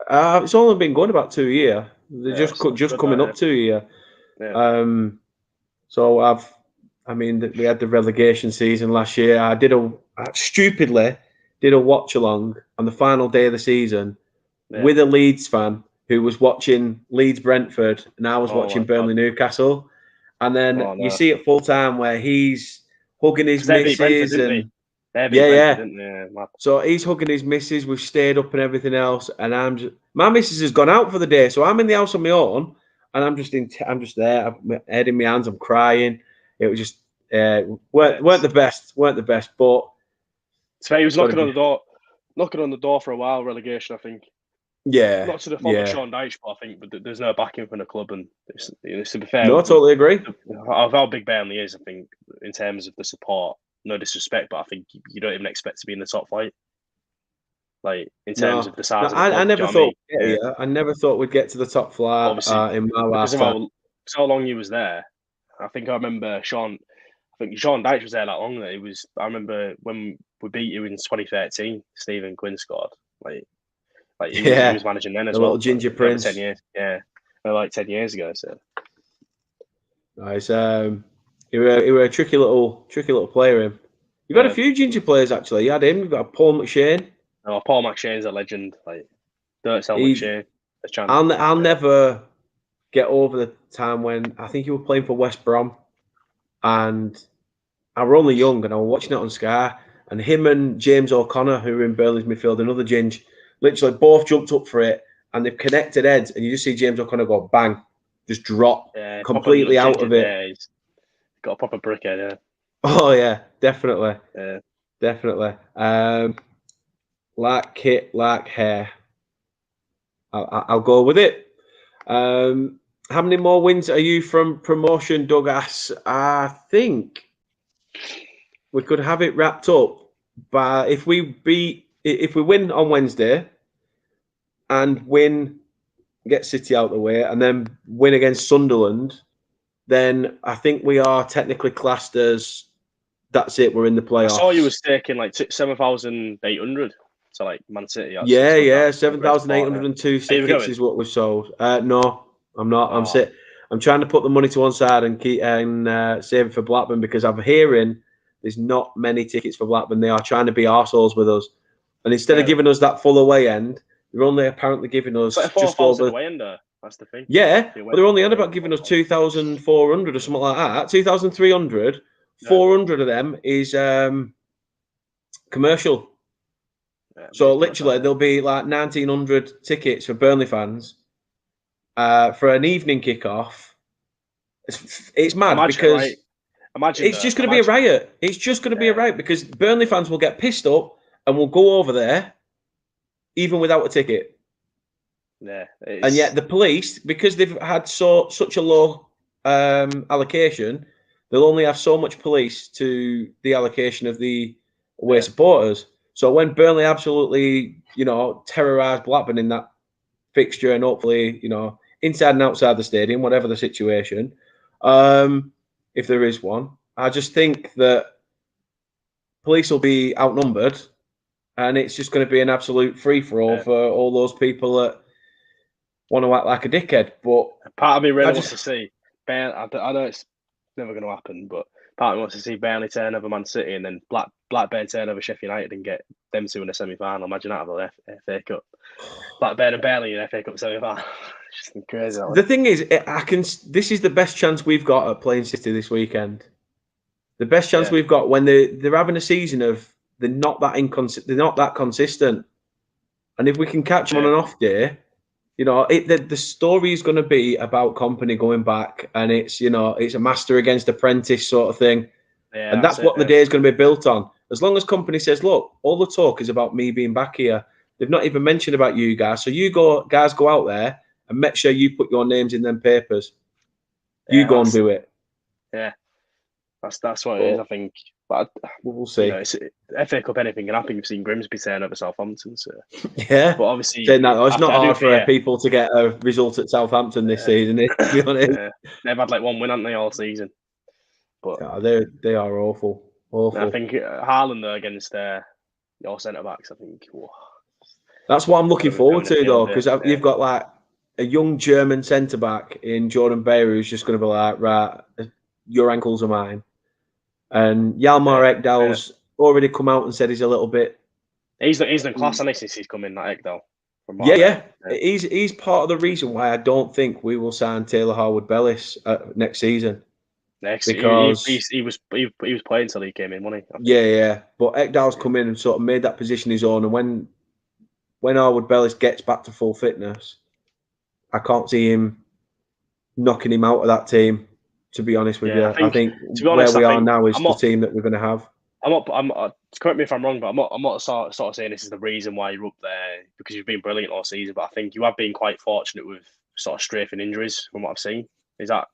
It's only been going about 2 years. They're just coming up 2 years. Yeah. So we had the relegation season last year. I stupidly did a watch along on the final day of the season with a Leeds fan who was watching Leeds Brentford, and I was watching Burnley Newcastle. And then you see it full time where he's hugging his missus and so he's hugging his missus. We've stayed up and everything else, and my missus has gone out for the day, so I'm in the house on my own, and I'm just there. I've my head in my hands. I'm crying. It was just weren't the best, but so he was knocking on the door for a while. Relegation, I think. Yeah, not to the fault of Sean Dyche, but I think there's no backing from the club, and to be fair, no, I totally agree. Of how big Burnley is, I think in terms of the support. No disrespect, but I think you don't even expect to be in the top flight. Like in terms of the size of the club. I never thought. I never thought we'd get to the top flight in my lifetime. Because how long he was there, I think I remember Sean. I think Sean Dyche was there that long. I remember when we beat you in 2013. Stephen Quinn scored. He was managing then as well. Little Ginger Prince. 10 years, like 10 years ago. So nice. He were a tricky little player. Him. You've got a few ginger players actually. You had him. You've got Paul McShane. Oh, Paul McShane's a legend. Don't sell McShane. I'll never get over the time when I think he was playing for West Brom, and I were only young, and I was watching it on Sky, and him and James O'Connor, who were in Burnley's midfield, another ginge, literally both jumped up for it, and they've connected heads, and you just see James O'Connor go bang, just drop completely out of it. Yeah, he's got a proper brickhead. Yeah. Oh yeah, definitely. Yeah. Definitely. Like kit, like hair. I'll go with it. How many more wins are you from promotion, Douglas? I think we could have it wrapped up. But if we win on Wednesday and get City out of the way, and then win against Sunderland, then I think we are technically classed as that's it. We're in the playoffs. I saw you was taking like 7,800 to like Man City. Yeah. 7,802 tickets is what we sold. No, I'm not. Oh. I'm trying to put the money to one side and keep save it for Blackburn, because I'm hearing there's not many tickets for Blackburn. They are trying to be arseholes with us, and instead of giving us that full away end, they're only apparently giving us just over away ender. That's the thing. Yeah, but they're only on about giving us 2,400 or something like that. 2,300. 400 of them is commercial. Yeah, so literally, there'll be like 1,900 tickets for Burnley fans for an evening kickoff. It's mad because it's just going to be a riot. It's just going to be a riot because Burnley fans will get pissed up and will go over there even without a ticket. Yeah, and yet the police, because they've had such a low allocation, they'll only have so much police to the allocation of the away supporters. So when Burnley absolutely, terrorised Blackburn in that fixture, and hopefully, inside and outside the stadium, whatever the situation, if there is one, I just think that police will be outnumbered, and it's just going to be an absolute free-for-all for all those people that want to act like a dickhead. But part of me really wants to see I know it's never going to happen, but part of me wants to see Burnley turn over Man City and then Blackburn turn over Sheffield United and get them two in a semi-final. Imagine that of the FA Cup. Blackburn and Burnley in the FA Cup semi-final. It's just crazy. The thing is, this is the best chance we've got at playing City this weekend. The best chance we've got when they're having a season of they're not that consistent, and if we can catch them on an off day. The story is going to be about Company going back, and it's a master against apprentice sort of thing, and that's what the day is going to be built on. As long as Company says, "Look, all the talk is about me being back here. They've not even mentioned about you guys. So you guys go out there and make sure you put your names in them papers. You go and do it." Yeah, that's what it is. I think. But we'll see. FA Cup, anything can happen. You've seen Grimsby turn over Southampton. So. Yeah. But obviously... it's not hard for people to get a result at Southampton this season, to be honest. They've had like one win, haven't they, all season? But they are awful. Awful. I think Haaland, though, against your centre-backs, I think... Whoa. That's what I'm looking forward to, though, because you've got like a young German centre-back in Jordan Bayer who's just going to be like, right, your ankles are mine. And Hjalmar Ekdal's already come out and said he's a little bit. He's the class, hasn't he, since he's come in, that Ekdal? Yeah. He's part of the reason why I don't think we will sign Taylor Harwood-Bellis next season. Because he was playing until he came in, wasn't he? Yeah. But Ekdal's come in and sort of made that position his own. And when Harwood-Bellis gets back to full fitness, I can't see him knocking him out of that team. To be honest with you, I think where we are now is the team that we're going to have. Correct me if I'm wrong, but I'm not sort of saying this is the reason why you're up there because you've been brilliant all season. But I think you have been quite fortunate with sort of strafing injuries from what I've seen. Is that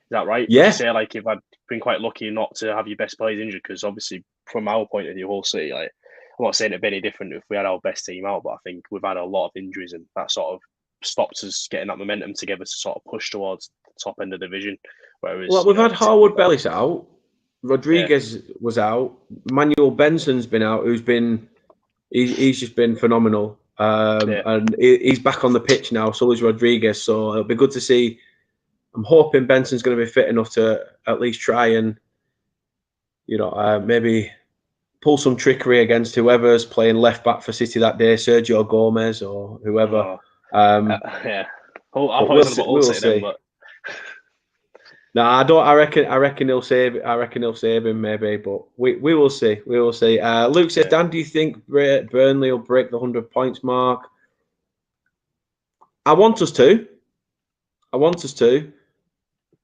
right? Yeah. Would you say like you've been quite lucky not to have your best players injured? Because obviously, from our point of view, whole City, like I'm not saying it'd be any different if we had our best team out, but I think we've had a lot of injuries, and that sort of stopped us getting that momentum together to sort of push towards the top end of the division. Whereas, we've had Harwood-Bellis out, Rodriguez was out, Manuel Benson's been out, he's just been phenomenal, and he's back on the pitch now. So is Rodriguez. So it'll be good to see. I'm hoping Benson's going to be fit enough to at least try and, maybe pull some trickery against whoever's playing left back for City that day, Sergio Gomez or whoever. I thought we'll it was see. about We Hull will City then, see. but No, I don't. I reckon he'll save. I reckon he'll save him maybe, but we will see. We will see. Luke says, Dan, do you think Burnley will break the 100 points mark? I want us to.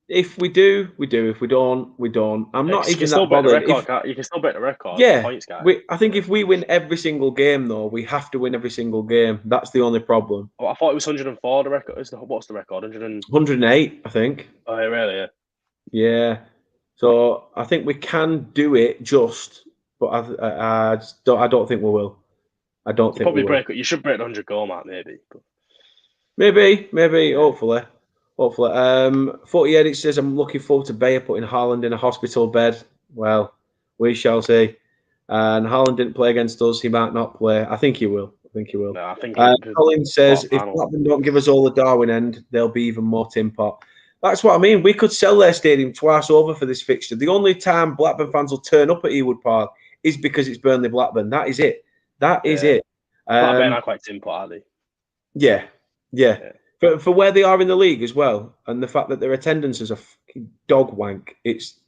If we do, we do. If we don't, we don't. I'm not even that bothered. You can still break the record. Yeah, Points guy. I think if we win every single game, though, we have to win every single game. That's the only problem. Oh, I thought it was 104. The record what's the record? 108, I think. Oh, really? Yeah. Yeah. So I think we can do it, but I don't think we will. I don't think we will. You should break the 100 goal mark, maybe. But... Maybe, yeah. hopefully. 48, it says, I'm looking forward to Bayer putting Haaland in a hospital bed. Well, we shall see. And Haaland didn't play against us. He might not play. I think he will. No, I think Colin says, if Blackburn don't give us all the Darwin end, there'll be even more tin pot. That's what I mean. We could sell their stadium twice over for this fixture. The only time Blackburn fans will turn up at Ewood Park is because it's Burnley Blackburn. That is it. That is it. Blackburn are quite tin pot, are they? Yeah. For where they are in the league as well, and the fact that their attendance is a fucking dog wank. It's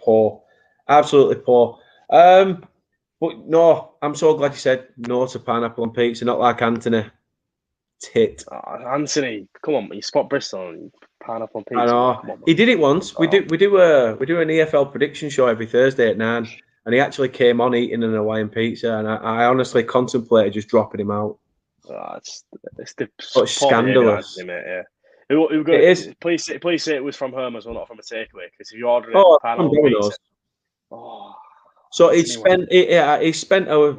poor, absolutely poor. But no, I'm so glad you said no to pineapple and pizza, not like Anthony. Tit. Anthony, come on, you spot Bristol and pineapple and pizza. I know. Come on, he did it once. We do an EFL prediction show every Thursday at 9, and he actually came on eating an Hawaiian pizza, and I honestly contemplated just dropping him out. It's the scandalous. Yeah. It is. Please say it was from home as well, not from a takeaway. Because if you order pineapple pizza, so he spent a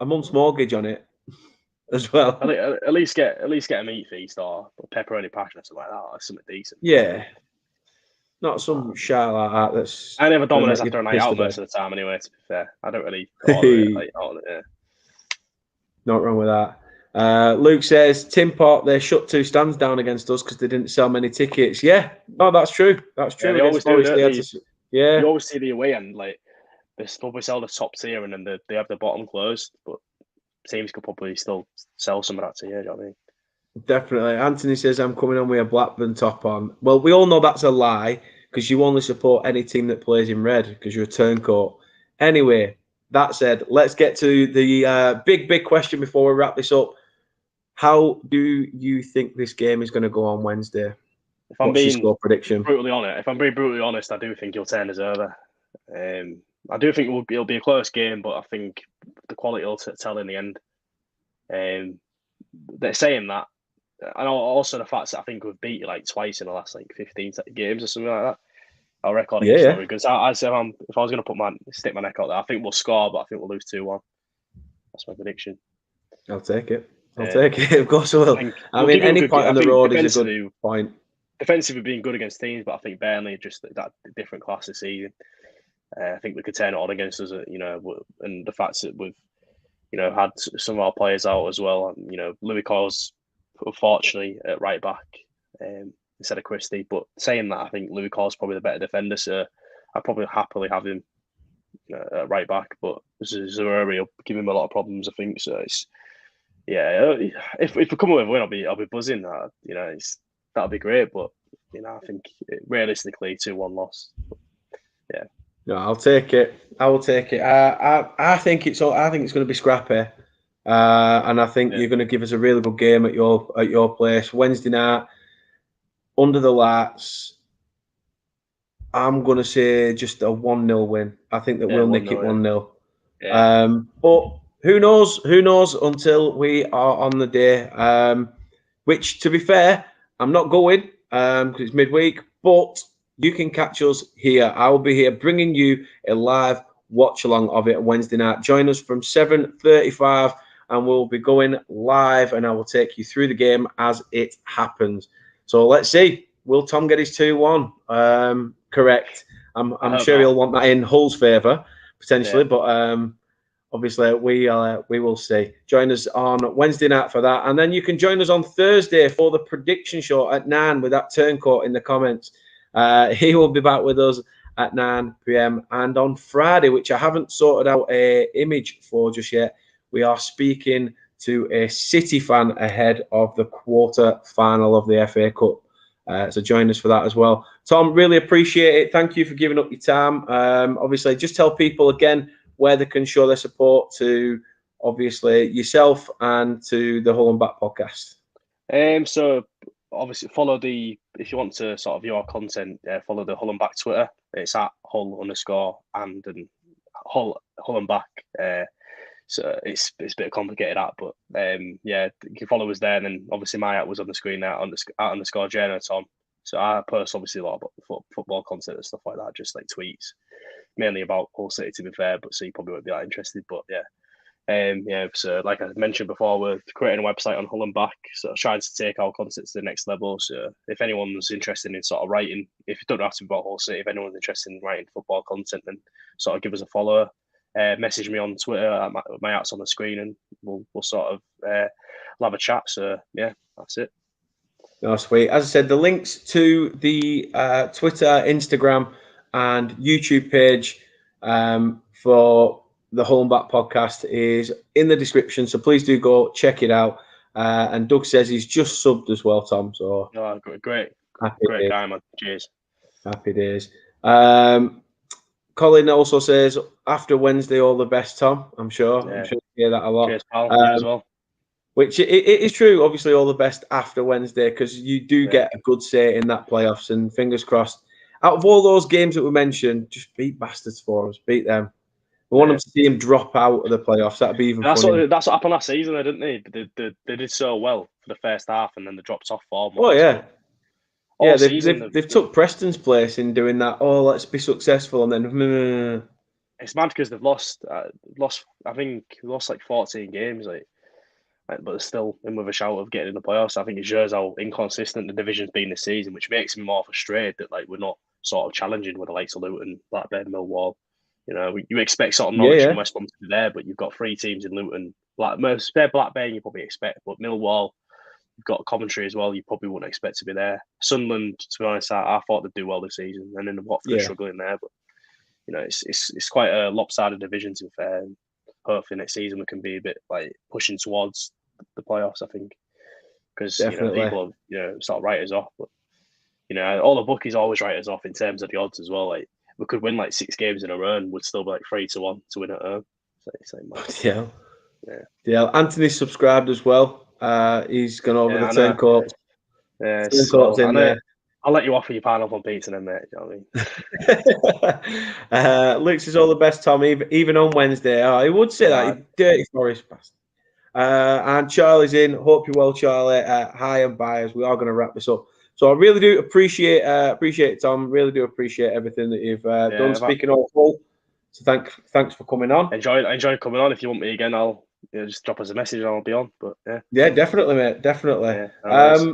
month's mortgage on it as well. At least get a meat feast or pepperoni passion or something like that, or something decent. Yeah. Not some shit like that. That's I never Domino's after a night out most of the time. Anyway, to be fair, I don't really order it. Not wrong with that. Luke says, Tim Pot, they shut 2 stands down against us because they didn't sell many tickets. Yeah, no, that's true. That's true. Yeah, they always do. Yeah, you always see the away end, like they probably sell the top tier and then they have the bottom closed. But teams could probably still sell some of that tier. Do you know what I mean? Definitely. Anthony says, I'm coming on with a Blackburn top on. Well, we all know that's a lie because you only support any team that plays in red because you're a turncoat. Anyway, that said, let's get to the big question before we wrap this up. How do you think this game is going to go on Wednesday? What's your score prediction? If I'm being brutally honest, I do think he'll turn us over. I do think it'll be a close game, but I think the quality will tell in the end. They're saying that, and also the fact that I think we've beat you like twice in the last 15 games or something like that. Our record against them, because I said if I was going to stick my neck out there, I think we'll score, but I think we'll lose 2-1. That's my prediction. I'll take it. Of course I will. I mean, any point on the road is a good point. Defensively being good against teams, but I think Burnley just that different class this season. I think we could turn it on against us, and the fact that we've, had some of our players out as well. Louis Coyle's unfortunately at right back instead of Christie. But saying that, I think Louis Coyle's probably the better defender, so I'd probably happily have him at right back. But Zeruri will give him a lot of problems, I think. So it's. Yeah, if we come away with a win, I'll be buzzing. That'll be great. But I think realistically, 2-1 loss. Yeah. No, I'll take it. I will take it. I think it's going to be scrappy, and I think you're going to give us a really good game at your place Wednesday night under the lights. I'm going to say just a 1-0 win. I think that we'll nick it 1-0. Yeah. But. Who knows? Until we are on the day. Which, to be fair, I'm not going because it's midweek. But you can catch us here. I will be here bringing you a live watch along of it Wednesday night. Join us from 7:35, and we'll be going live. And I will take you through the game as it happens. So let's see. Will Tom get his 2-1? Correct. I'm sure he'll want that in Hull's favour potentially, but. Obviously, we will see. Join us on Wednesday night for that. And then you can join us on Thursday for the prediction show at 9 with that turncoat in the comments. He will be back with us at 9 p.m. And on Friday, which I haven't sorted out an image for just yet, we are speaking to a City fan ahead of the quarter final of the FA Cup. So join us for that as well. Tom, really appreciate it. Thank you for giving up your time. Obviously, just tell people again where they can show their support to, obviously, yourself and to the Hull and Back podcast. So obviously if you want to sort of view our content, follow the Hull and Back Twitter. It's at Hull_and Hull and Back. So it's a bit complicated but you can follow us there. And then obviously my app was on the screen there, _Journal Tom. So I post obviously a lot about football content and stuff like that, just like tweets, mainly about Hull City to be fair, but so you probably won't be that interested. But so like I mentioned before, we're creating a website on Hull and Back, so trying to take our content to the next level. So if anyone's interested in sort of writing, if it don't have to be about Hull City, if anyone's interested in writing football content, then sort of give us a follow. Message me on Twitter. My out's on the screen, and we'll sort of we'll have a chat. So yeah, that's it. Oh, sweet. As I said, the links to the Twitter, Instagram, and YouTube page for the Hull and Back podcast is in the description. So please do go check it out. And Doug says he's just subbed as well, Tom. So great guy, man. Cheers. Happy days. Colin also says, after Wednesday, all the best, Tom. I'm sure. Yeah. I'm sure you hear that a lot. Cheers, pal. You as well. Which it is true, obviously, all the best after Wednesday, because you do get a good say in that playoffs, and fingers crossed. Out of all those games that we mentioned, just beat bastards for us. Beat them. We want them to see him drop out of the playoffs. That'd be even funny. That's what happened last season, didn't they? They did so well for the first half, and then they dropped off form. Oh, yeah. They've took Preston's place in doing that. Oh, let's be successful, and then it's mad because they've lost. I think lost like 14 games, but they're still in with a shout of getting in the playoffs. I think it shows how inconsistent the division's been this season, which makes me more frustrated that we're not sort of challenging with the likes of Luton, Blackburn, Millwall. You know, you expect sort of Norwich and West Brom to be there, but you've got 3 teams in Luton. Blackburn you probably expect, but Millwall. You've got Coventry as well. You probably wouldn't expect to be there. Sunderland, to be honest, I thought they'd do well this season, and then Watford struggling there. But you know, it's quite a lopsided division to be fair. And hopefully next season we can be a bit pushing towards the playoffs. I think because people sort of write us off, but all the bookies always write us off in terms of the odds as well. We could win 6 games in a row and would still be 3-1 to win at home. So yeah. Anthony's subscribed as well. He's gone over the turncoats. Yeah, turncoats in there. I'll let you offer your pineapple pizza then, mate. You know what I mean? Looks is all the best, Tom. Even on Wednesday, I would say that. You dirty Forest bastard. And Charlie's in. Hope you're well, Charlie. Hi and bye, as we are going to wrap this up. So I really do appreciate it, Tom. Really do appreciate everything that you've done. Speaking of Hull, so thanks for coming on. Enjoy coming on. If you want me again, I'll just drop us a message and I'll be on. But yeah, definitely, mate. Definitely. Yeah,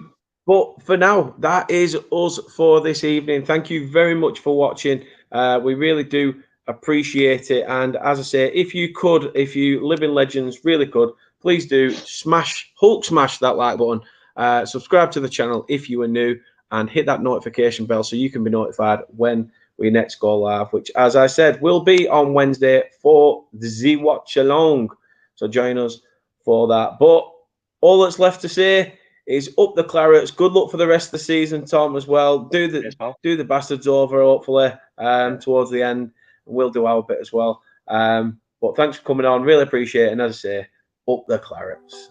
but for now, that is us for this evening. Thank you very much for watching. We really do appreciate it. And as I say, if you live in legends, really could, please do Hulk smash that like button. Subscribe to the channel if you are new, and hit that notification bell so you can be notified when we next go live, which, as I said, will be on Wednesday for the watch along. So join us for that. But all that's left to say is up the Clarets. Good luck for the rest of the season, Tom, as well. Do the bastards over, hopefully, towards the end. We'll do our bit as well. But thanks for coming on. Really appreciate it. And as I say, up the Clarets.